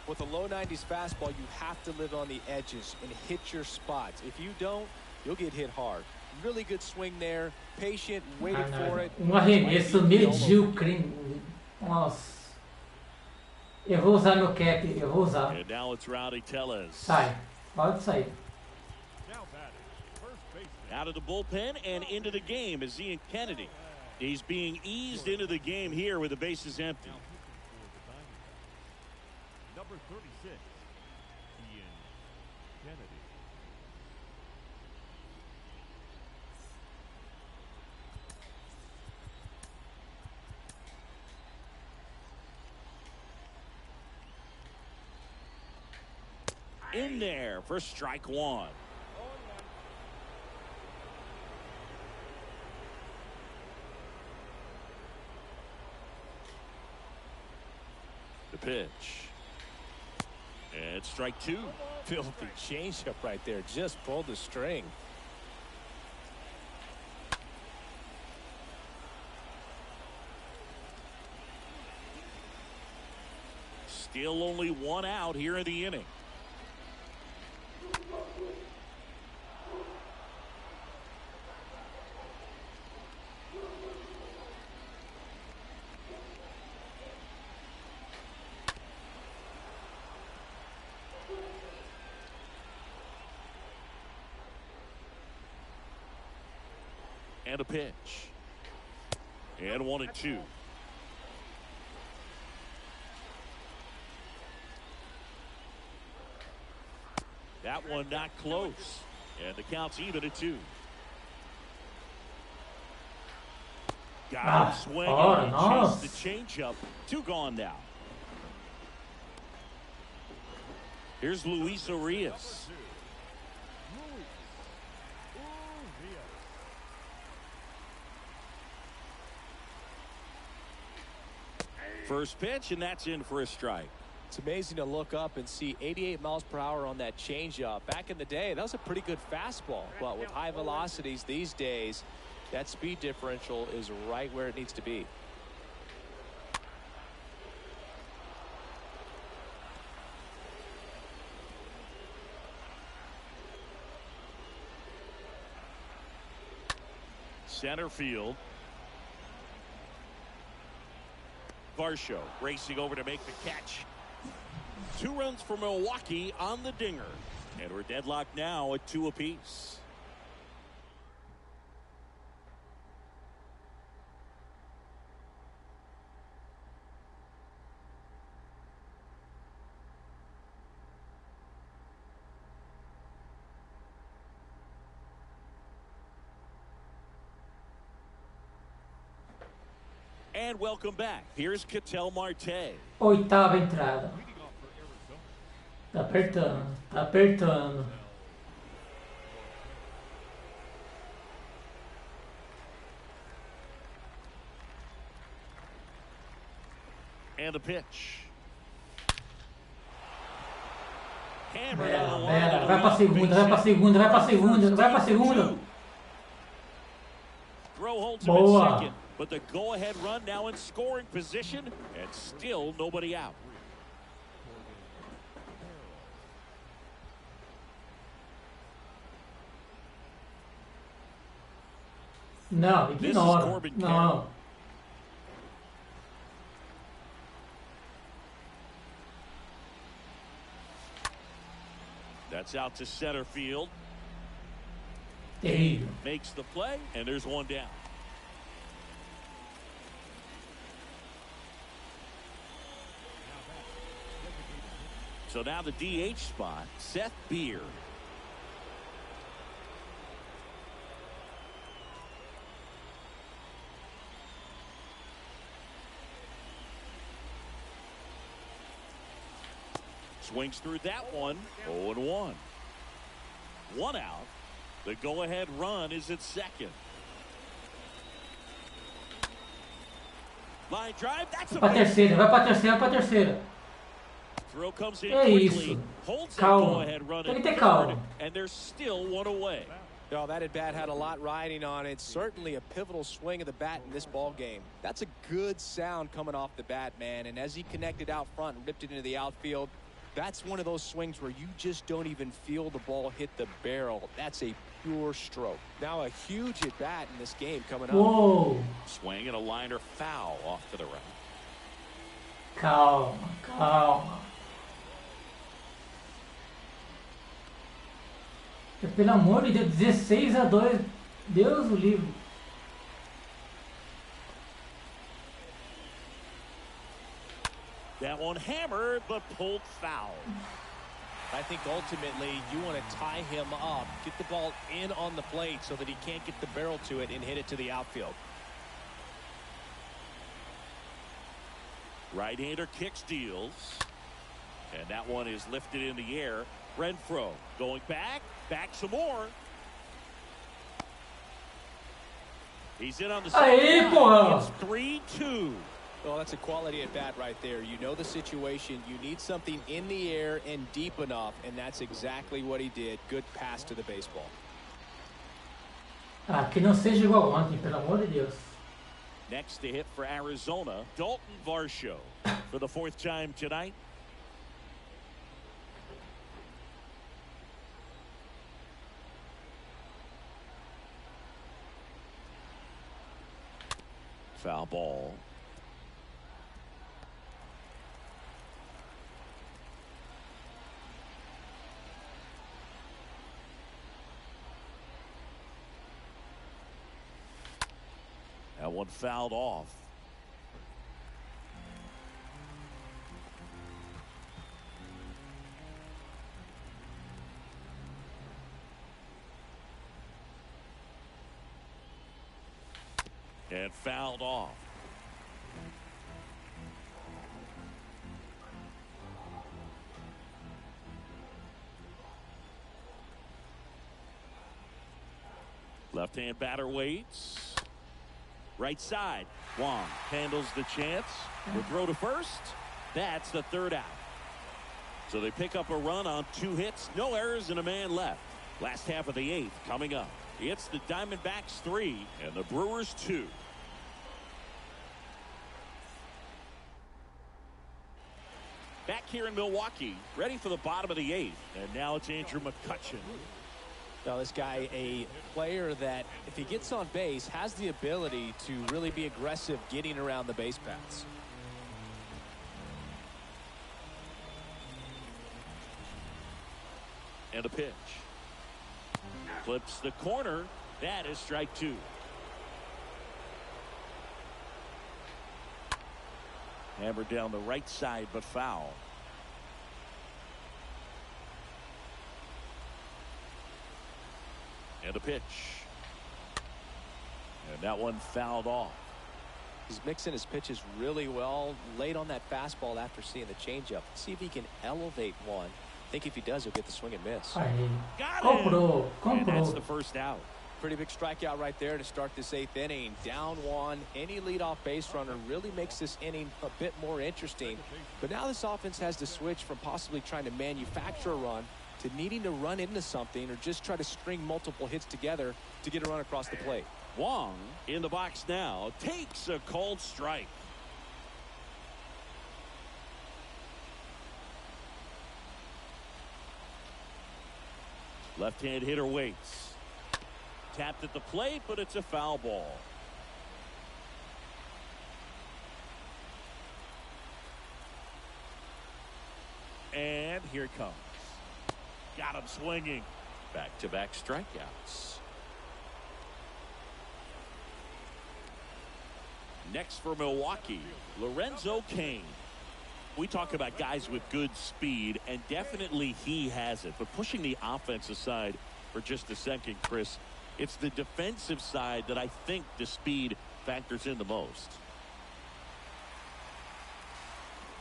With a low 90s fastball, you have to live on the edges and hit your spots. If you don't, you'll get hit hard. Really good swing there. Patient, waited for it. Arremesso medíocre. Nossa. Eu vou usar meu cap, eu vou usar. And now it's Rowdy Tellez. Sai. Pode sair. Out of the bullpen and into the game is Ian Kennedy. He's being eased into the game here with the bases empty. Number 36, Ian Kennedy. In there for strike one. The pitch. And strike two. Filthy changeup right there. Just pulled the string. Still only one out here in the inning. And a pitch. And 1-2. That one not close. And the count's even at 2. Got him swinging. Nice. Chased the changeup. 2 gone now. Here's Luis Urias. First pitch, and that's in for a strike. It's amazing to look up and see 88 miles per hour on that changeup. Back in the day, that was a pretty good fastball. But with high velocities these days, That speed differential is right where it needs to be. Center field. Varsho racing over to make the catch. 2 runs for Milwaukee on the dinger. And we're deadlocked now at 2 apiece. And welcome back. Here's Ketel Marte. 8ª entrada. Tá apertando, tá apertando. And a pitch. Hammered Bela, on the line. bela. Vai pra segunda, vai pra segunda, vai pra segunda, vai pra segunda. Throw holds him at Boa. second, but the go-ahead run now in scoring position, and still nobody out. Não, ignora. Corbin Não. That's out to center field. Terrível. Makes the play, and there's one down. So now the DH spot, Seth Beer. Swings through that one. 0-1. 1 out. The go-ahead run is at second. Line drive. That's a Vai pra terceira, vai pra terceira, vai pra terceira. throw comes in É quickly. isso. Holds that Calma. go-ahead run Tem que at ter third, calma. and there's still 1 away. Oh, that at bat had a lot riding on it. Certainly a pivotal swing of the bat in this ball game. That's a good sound coming off the bat, man. And as he connected out front and ripped it into the outfield, that's one of those swings where you just don't even feel the ball hit the barrel. That's a pure stroke. Now a huge at bat in this game coming up. Uou. Swing and a liner foul off to the right. Calma, calma. Pelo amor de Deus, 16-2. Deus o livre. That one hammered, but pulled foul. I think ultimately you want to tie him up, get the ball in on the plate so that he can't get the barrel to it and hit it to the outfield. Right-hander kicks, deals. And that one is lifted in the air. Renfroe going back some more. He's in on the Aê, second. porra! It's 3-2. Well, that's a quality at bat right there. You know the situation. You need something in the air and deep enough, and that's exactly what he did. Good pass to the baseball. Ah, que não seja igual ontem, pelo amor de Deus. Next to hit for Arizona, Dalton Varsho for the 4th time tonight. Foul ball. That one fouled off. And fouled off. Left-hand batter waits. Right side. Wong handles the chance. The throw to first. That's the 3rd out. So they pick up a run on 2 hits. No errors and a man left. Last half of the 8th coming up. It's the Diamondbacks 3 and the Brewers 2. Back here in Milwaukee, ready for the bottom of the 8th. And now it's Andrew McCutchen. Now this guy, a player that if he gets on base, has the ability to really be aggressive getting around the base paths. And a pitch. Flips the corner. That is strike 2. Hammered down the right side, but foul. And a pitch. And that one fouled off. He's mixing his pitches really well. Late on that fastball after seeing the changeup. See if he can elevate one. I think if he does, he'll get the swing and miss. Aí. Got Comprou. it. And that's Comprou. the first out. Pretty big strikeout right there to start this 8th inning. Down 1. Any leadoff base runner really makes this inning a bit more interesting. But now this offense has to switch from possibly trying to manufacture a run to needing to run into something or just try to string multiple hits together to get a run across the plate. Wong in the box now takes a cold strike. Left-hand hitter waits. Tapped at the plate, but it's a foul ball. And here it comes. Got him swinging. Back-to-back strikeouts. Next for Milwaukee, Lorenzo Cain. We talk about guys with good speed, and definitely he has it. But pushing the offense aside for just a second, Chris, it's the defensive side that I think the speed factors in the most.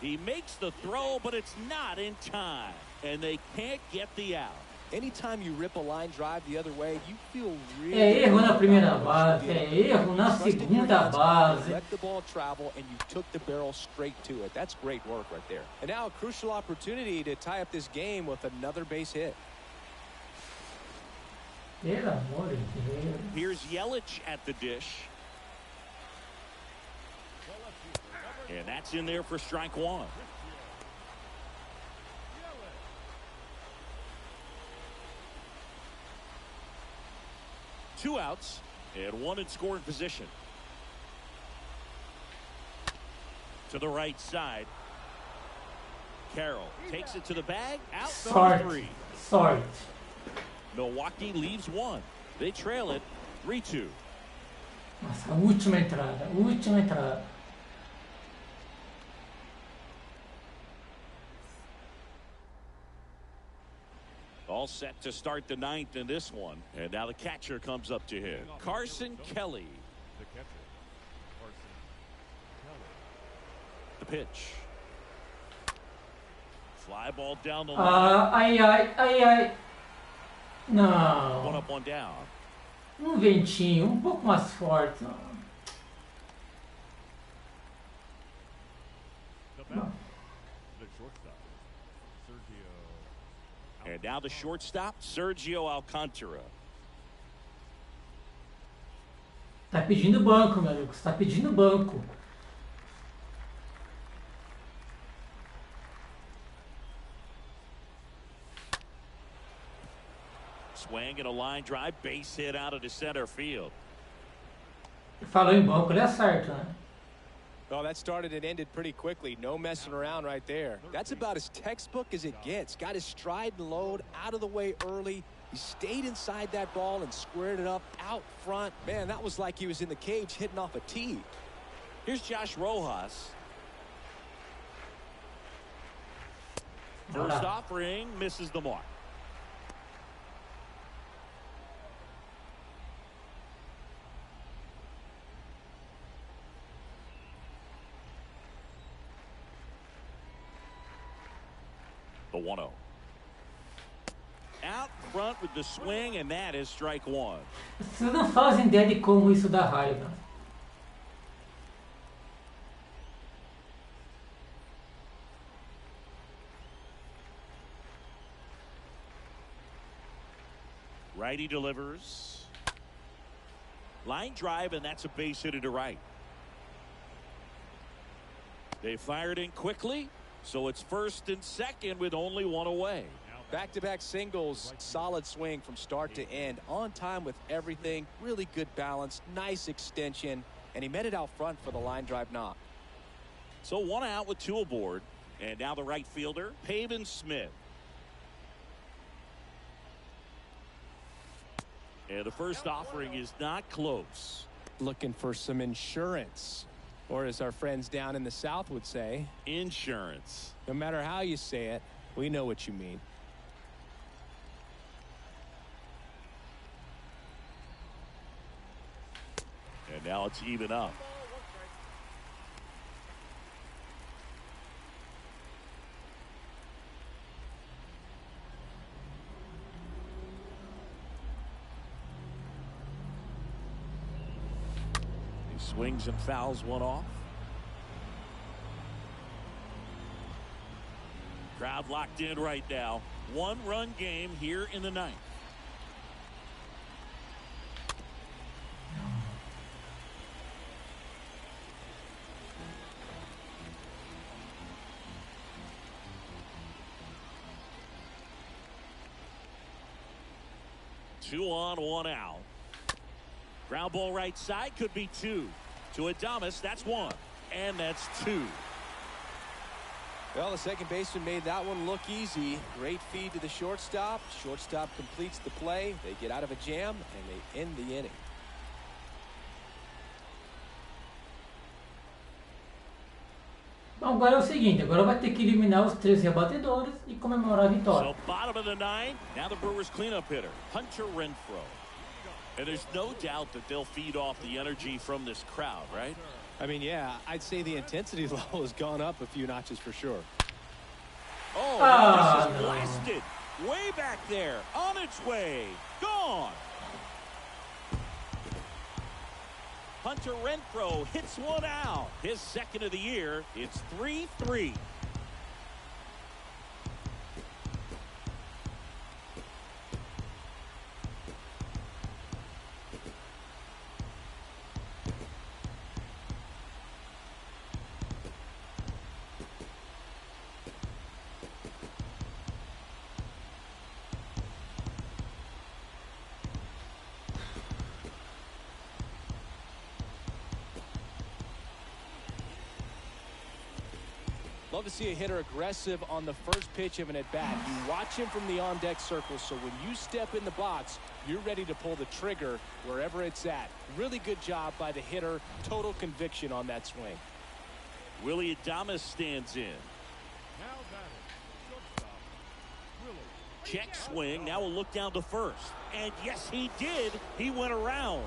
He makes the throw, but it's not in time, and they can't get the out. Anytime you rip a line drive the other way, you feel really... É erro na primeira base, é erro na segunda base. Let the ball travel, and you took the barrel straight to it. That's great work right there. And now a crucial opportunity to tie up this game with another base hit. Pelo amor de Deus. Here's Yelich at the dish. And that's in there for strike 1. Two outs and one in scoring position. To the right side. Carroll takes it to the bag. Out number 3. Sorte. Milwaukee leaves 1. They trail it 3-2. Nossa, última entrada. Última entrada. All set to start the 9th in this one. And now the catcher comes up to him. Carson Kelly. The catcher, Carson Kelly. The pitch. Fly ball down the line. Ai, ai, ai, ai. One Não. up, one down. Ventinho, pouco mais forte. The batter, the shortstop, Sergio. And now the shortstop, Sergio Alcantara. Tá pedindo banco, meu amigo. Você tá pedindo banco. Swing and a line drive, base hit out of the center field. Falou em banco, ele acerta, né? Well, that started and ended pretty quickly. No messing around right there. That's about as textbook as it gets. Got his stride and load out of the way early. He stayed inside that ball and squared it up out front. Man, that was like he was in the cage hitting off a tee. Here's Josh Rojas. First offering misses the mark. The 1-0. Out front with the swing, and that is strike 1. Vocês não fazem ideia de como isso dá raiva. Righty delivers. Line drive, and that's a base hit to right. They fired in quickly, so it's first and second with only one away. Back-to-back singles, solid swing from start to end, on time with everything, really good balance, nice extension, and he met it out front for the line drive knock. So one out with two aboard, and now the right fielder, Pavin Smith. And the first offering is not close. Looking for some insurance, or as our friends down in the South would say, insurance. No matter how you say it, we know what you mean. And now it's even up. He swings and fouls one off. Crowd locked in right now. One-run game here in the ninth. Two on, one out. Ground ball right side, could be two. To Adames, that's one. And that's two. Well, the second baseman made that one look easy. Great feed to the shortstop. Shortstop completes the play. They get out of a jam, and they end the inning. Bom, agora é o seguinte, agora vai ter que eliminar os 13 rebatedores e comemorar a vitória. So bottom of the ninth, now the Brewers cleanup hitter, Hunter Renfroe. And there's no doubt that they'll feed off the energy from this crowd, right? I mean, yeah, I'd say the intensity level has gone up a few notches for sure. Oh, this is blasted. Way back there, on its way, gone. Hunter Renfroe hits one out. His second of the year. It's 3-3. Love to see a hitter aggressive on the first pitch of an at-bat. You watch him from the on-deck circle, so when you step in the box, you're ready to pull the trigger wherever it's at. Really good job by the hitter. Total conviction on that swing. Willie Adames stands in. Now batting, shortstop, Willie. Check swing. Now we'll look down to first. And yes, he did. He went around.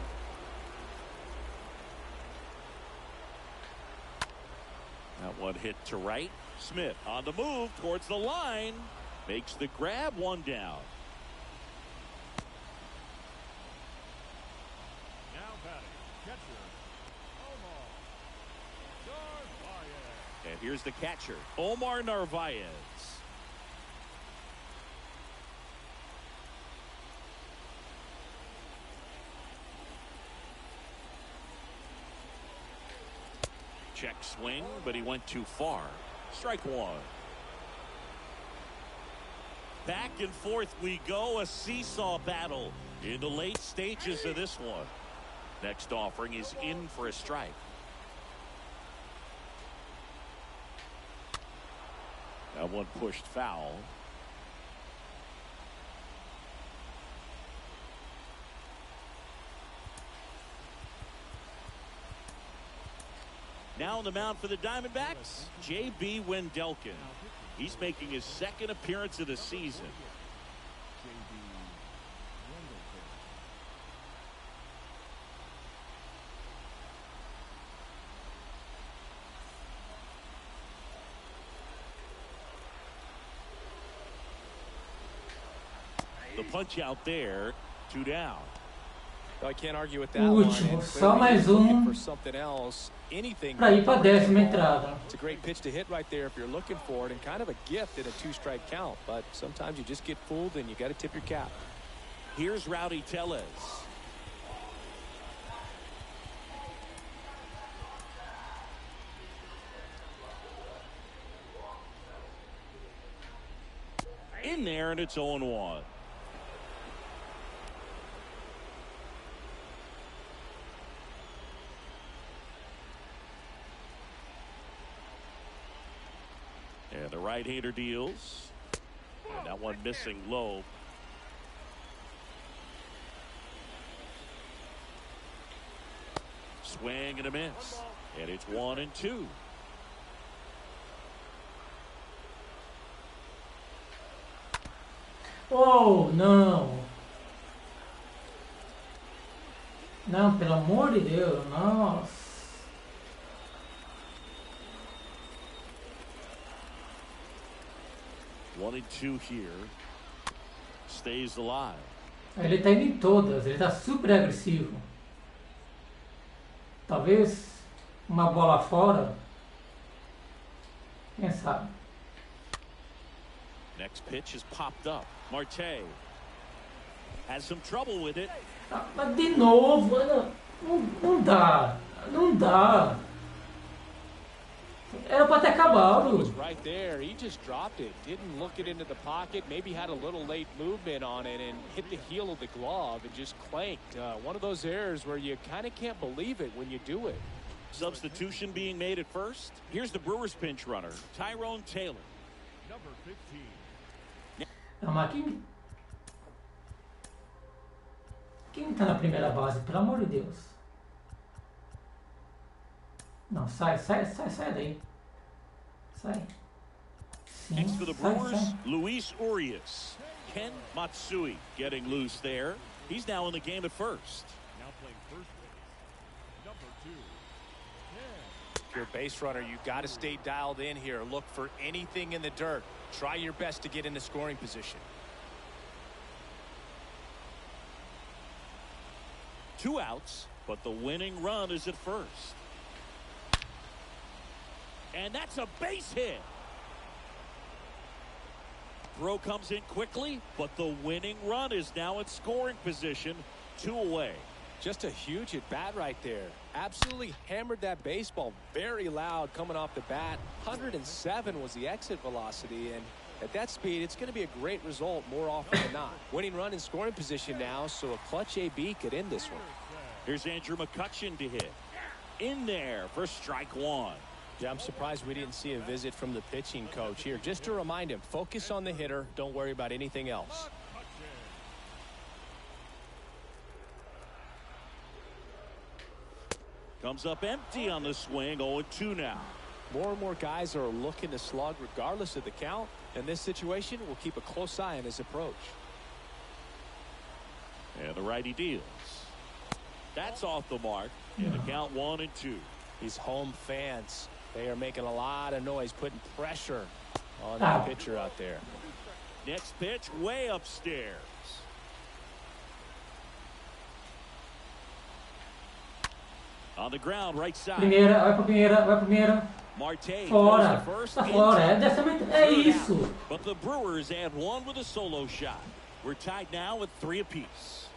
That one hit to right. Smith on the move towards the line. Makes the grab, one down. Now batting, catcher, Omar Narvaez. And here's the catcher, Omar Narvaez. Check swing, but he went too far. Strike one. Back and forth we go, a seesaw battle in the late stages of this one. Next offering is in for a strike. That one pushed foul. Now on the mound for the Diamondbacks, J.B. Wendelken. He's making his second appearance of the season. The punch out there, 2 down. I can't argue with that Último, one. só mais For something else, anything para ir para a 10ª entrada. It's a great pitch to hit right there if you're looking for it, and kind of a gift in a 2-strike count. But sometimes you just get fooled and you got to tip your cap. Here's Rowdy Tellez. in there, and it's 0-1. And the right-hander deals. And that one missing low. Swing and a miss. And it's 1-2. Oh, não. Não, pelo amor de Deus, nossa. One and two here. Stays alive. Ele tá indo em todas, ele tá super agressivo. Talvez uma bola fora. Quem sabe? Next pitch is popped up. Marte has some trouble with it. Ah, mas de novo, não dá. Não dá. Era pra ter acabado. Was right there. He just dropped it. Didn't look it into the pocket. Maybe had a little late movement on it and hit the heel of the glove and just clanked. One of those errors where you kind of can't believe it when you do it. Substitution being made at first. Here's the Brewers pinch runner, Tyrone Taylor. Number 15. Não, mas quem tá na primeira base, pelo amor de Deus? Não, sai daí. Sai. Sim, Next for the sai. Brewers, Luis Urias. Ken Matsui getting loose there. He's now in the game at first. Now playing first base. Number 2. If you're a base runner, you got to stay dialed in here. Look for anything in the dirt. Try your best to get into scoring position. 2 outs, but the winning run is at first. And that's a base hit. Throw comes in quickly, but the winning run is now in scoring position, 2 away. Just a huge at bat right there. Absolutely hammered that baseball. Very loud coming off the bat. 107 was the exit velocity, and at that speed, it's going to be a great result more often than not. Winning run in scoring position now, so a clutch AB could end this one. Here's Andrew McCutchen to hit. In there for strike 1. Yeah, I'm surprised we didn't see a visit from the pitching coach here. Just to remind him, focus on the hitter. Don't worry about anything else. Comes up empty on the swing, 0-2 now. More and more guys are looking to slug regardless of the count. In this situation, we'll keep a close eye on his approach. And the righty deals. That's off the mark. And the count 1-2. These home fans, they are making a lot of noise, putting pressure on the pitcher out there. Next pitch way upstairs. On the ground, right side. Primeira, vai pra primeira. Marte Fora. first Tá fora. É isso. But the Brewers add 1 with a solo shot. We're tied now with 3 apiece.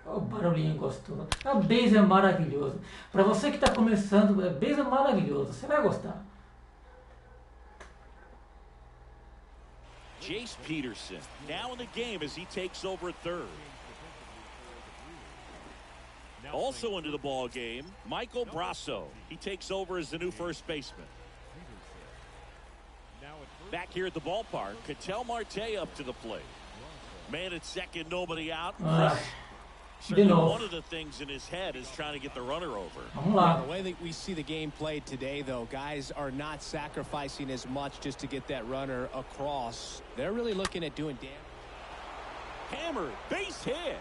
O barulhinho gostoso. A base é maravilhoso. Para você que está começando, a base é maravilhoso. Você vai gostar. Jace Peterson now in the game as he takes over at third. Also into the ball game, Michael Brasso. He takes over as the new first baseman. Back here at the ballpark, Ketel Marte up to the plate. Man at second, nobody out. Certainly one of the things in his head is trying to get the runner over. Yeah, the way that we see the game played today, though, guys are not sacrificing as much just to get that runner across. They're really looking at doing damage. Hammered, base hit.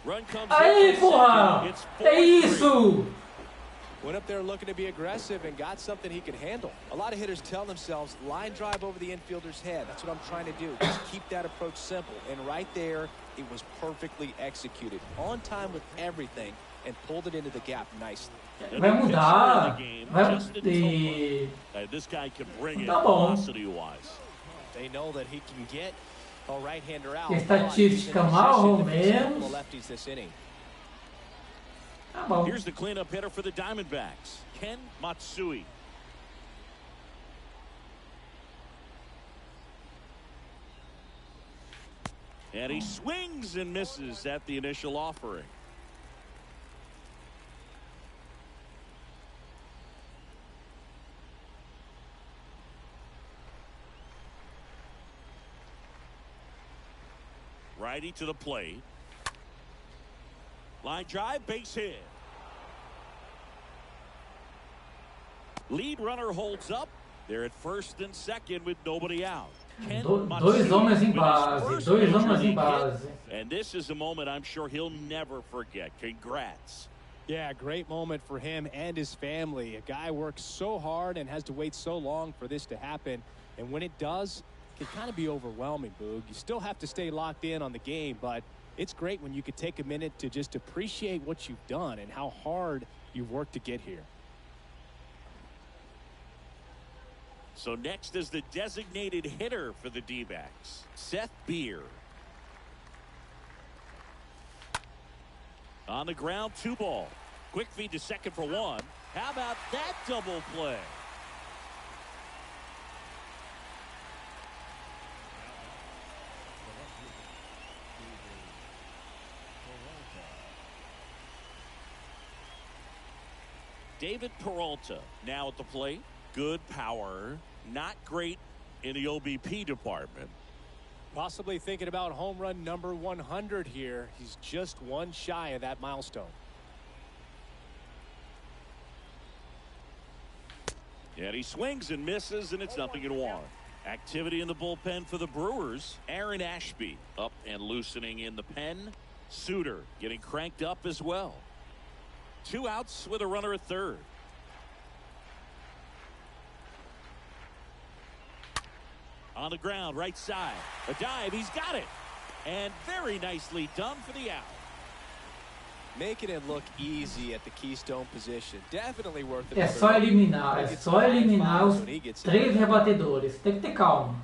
Run comes Aí, porra! É isso! Went up there looking to be aggressive and got something he could handle. A lot of hitters tell themselves, line drive over the infielder's head. That's what I'm trying to do. Just keep that approach simple. And right there, it was perfectly executed. On time with everything and pulled it into the gap nicely. Vai mudar. This guy can bring it Tá bom. velocity-wise. They know that he can get a right-hander out. Estatística mal ou menos. Lefties this inning. Tá bom. Here's the cleanup hitter for the Diamondbacks, Ken Matsui. And he swings and misses at the initial offering. Righty to the plate. Line drive, base hit. Lead runner holds up. They're at first and second with nobody out. Dois homens em base. Dois homens em base. And this is a moment I'm sure he'll never forget. Congrats. Yeah, great moment for him and his family. A guy works so hard and has to wait so long for this to happen. And when it does, it can kind of be overwhelming, Boog. You still have to stay locked in on the game, but it's great when you could take a minute to just appreciate what you've done and how hard you've worked to get here. So next is the designated hitter for the D-backs, Seth Beer. On the ground, 2 ball. Quick feed to second for 1. How about that double play? David Peralta now at the plate. Good power, not great in the OBP department. Possibly thinking about home run number 100 here. He's just one shy of that milestone. And he swings and misses, and it's 0-1. Activity in the bullpen for the Brewers. Aaron Ashby up and loosening in the pen. Suter getting cranked up as well. 2 outs with a runner at third. On the ground, right side. A dive, he's got it. And very nicely done for the out. Making it look easy at the keystone position. Definitely worth it. É só eliminar os 3 rebatedores. Tem que ter calma.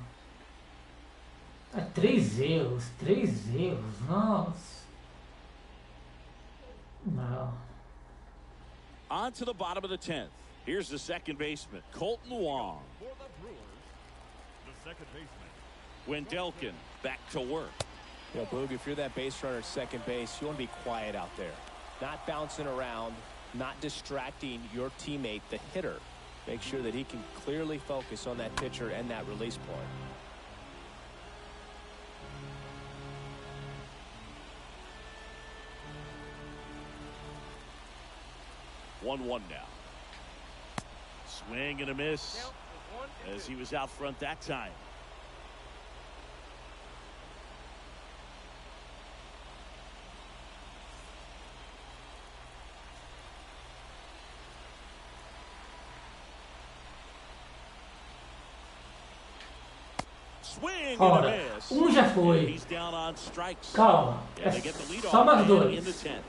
3 erros, nossa. Não. On to the bottom of the 10th. Here's the second baseman, Colton Wong. For the Brewers, the second baseman. Wendelken back to work. Yeah, Boog, if you're that base runner at second base, you want to be quiet out there. Not bouncing around, not distracting your teammate, the hitter. Make sure that he can clearly focus on that pitcher and that release point. One now. Swing and a miss as he was out front that time. Swing and a Ora, miss. já foi. He's down on strikes. Calma. And they get the lead Só mais off man in the 2. 10th.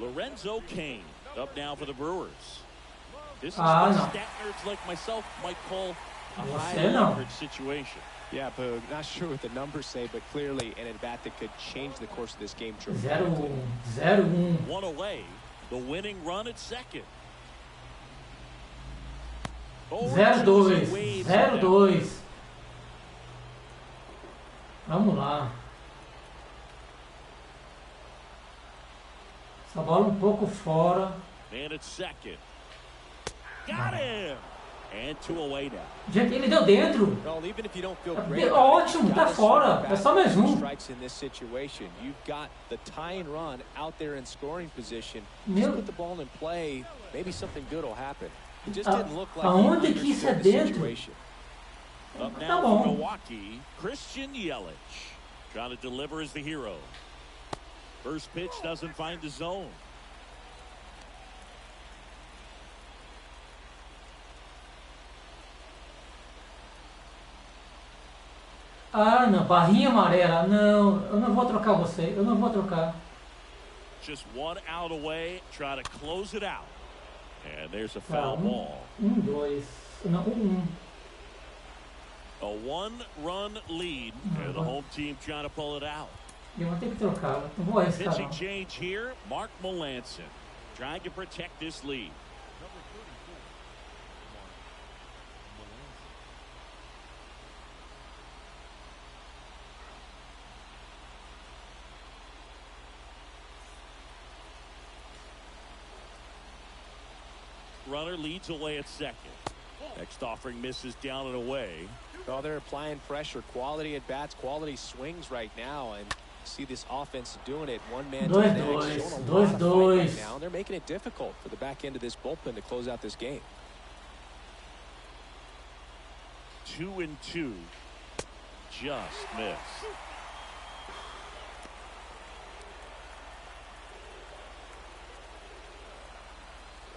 Lorenzo Cain up now for the Brewers. This is Ah, what não. stat nerds like myself might call a Você high não. leverage situation. Yeah, Boog, not sure what the numbers say, but clearly an at-bat that could change the course of this game. 0-1. 0-1. One away. The winning run at second. 0-2. 0-2. Vamos lá. Essa bola pouco fora. And it's second. Got him. And 2 away now. Gente, ele deu dentro. Well, even if you don't feel É great, ótimo, tá fora. É só mais strikes in this situation. You've got the tying run out there in scoring position. Meu- Just put the ball in play. Maybe something good will happen. It just A- didn't look like aonde he que isso é understood the dentro? situation. Up Tá now bom. from Milwaukee, Christian Yelich. Trying to deliver as the hero. First pitch doesn't find the zone. Ah, não. Barrinha amarela. Não, eu não vou trocar você. Eu não vou trocar. Just 1 out away, try to close it out. And there's a foul ball. 2. Não, 1. A 1-run lead, and the home team trying to pull it out. Eu vou ter que trocar, não vou arriscar Pitching não. change here. Mark Melanson trying to protect this lead. Number 34, Mark Melanson. Runner leads away at second. Next offering misses down and away. Well, they're applying pressure, quality at bats, quality swings right now, and see this offense doing it one man to the next, showing a lot of fight right now. And they're making it difficult for the back end of this bullpen to close out this game. 2-2. Just missed.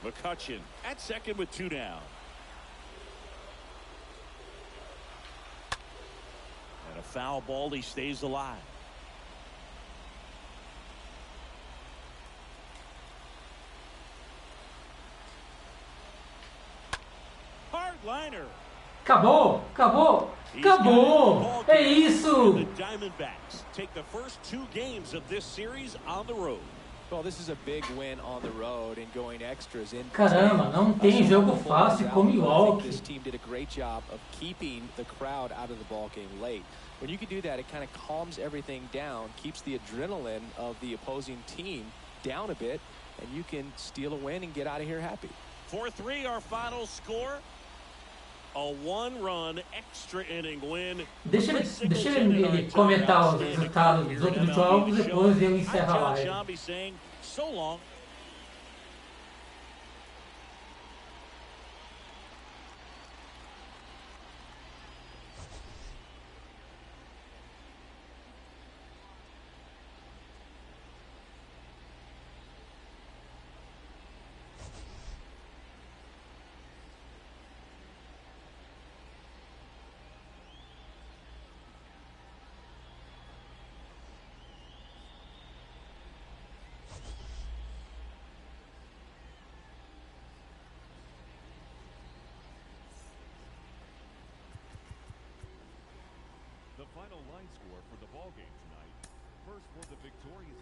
McCutchen at second with 2 down. And a foul ball. He stays alive. Hard liner. Acabou, acabou, acabou. É isso. The Diamondbacks take the first 2 games of this series on the road. Well, this is a big win on the road and going extras in. Caramba, não tem jogo fácil com Milwaukee. This team did a great job of keeping the crowd out of the ball game late. When you can do that, it kind of calms everything down, keeps the adrenaline of the opposing team down a bit, and you can steal a win and get out of here happy. 4-3 our final score. A 1-run extra inning win. Deixa ele comentar os resultados dos outros jogos, depois eu encerro a live. Shambi saying so long. The final line score for the ball game tonight. First for the victorious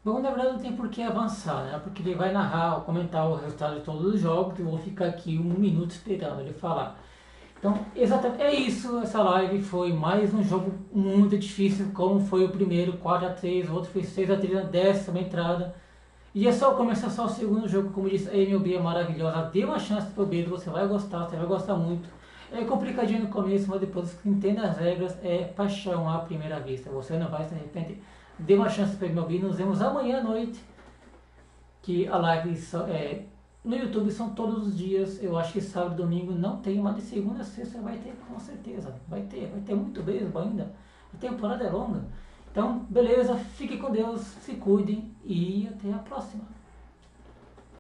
Bom, na verdade não tem por que avançar, né? Porque ele vai narrar, comentar o resultado de todos os jogos e eu vou ficar aqui 1 minuto esperando ele falar. Então, exatamente, é isso, essa live foi mais um jogo muito difícil, como foi o primeiro, 4-3, o outro foi 6-3 na 10ª entrada. E é só começar só o segundo jogo, como disse, a MLB é maravilhosa, dê uma chance pro Pedro, você vai gostar muito. É complicadinho no começo, mas depois que entenda as regras, é paixão à primeira vista, você não vai se arrepender. Dê uma chance para me ouvir. Nos vemos amanhã à noite. Que a live no YouTube são todos os dias. Eu acho que sábado e domingo não tem, mas de segunda a sexta vai ter com certeza. Vai ter muito beisebol ainda. A temporada é longa. Então, beleza. Fiquem com Deus, se cuidem e até a próxima.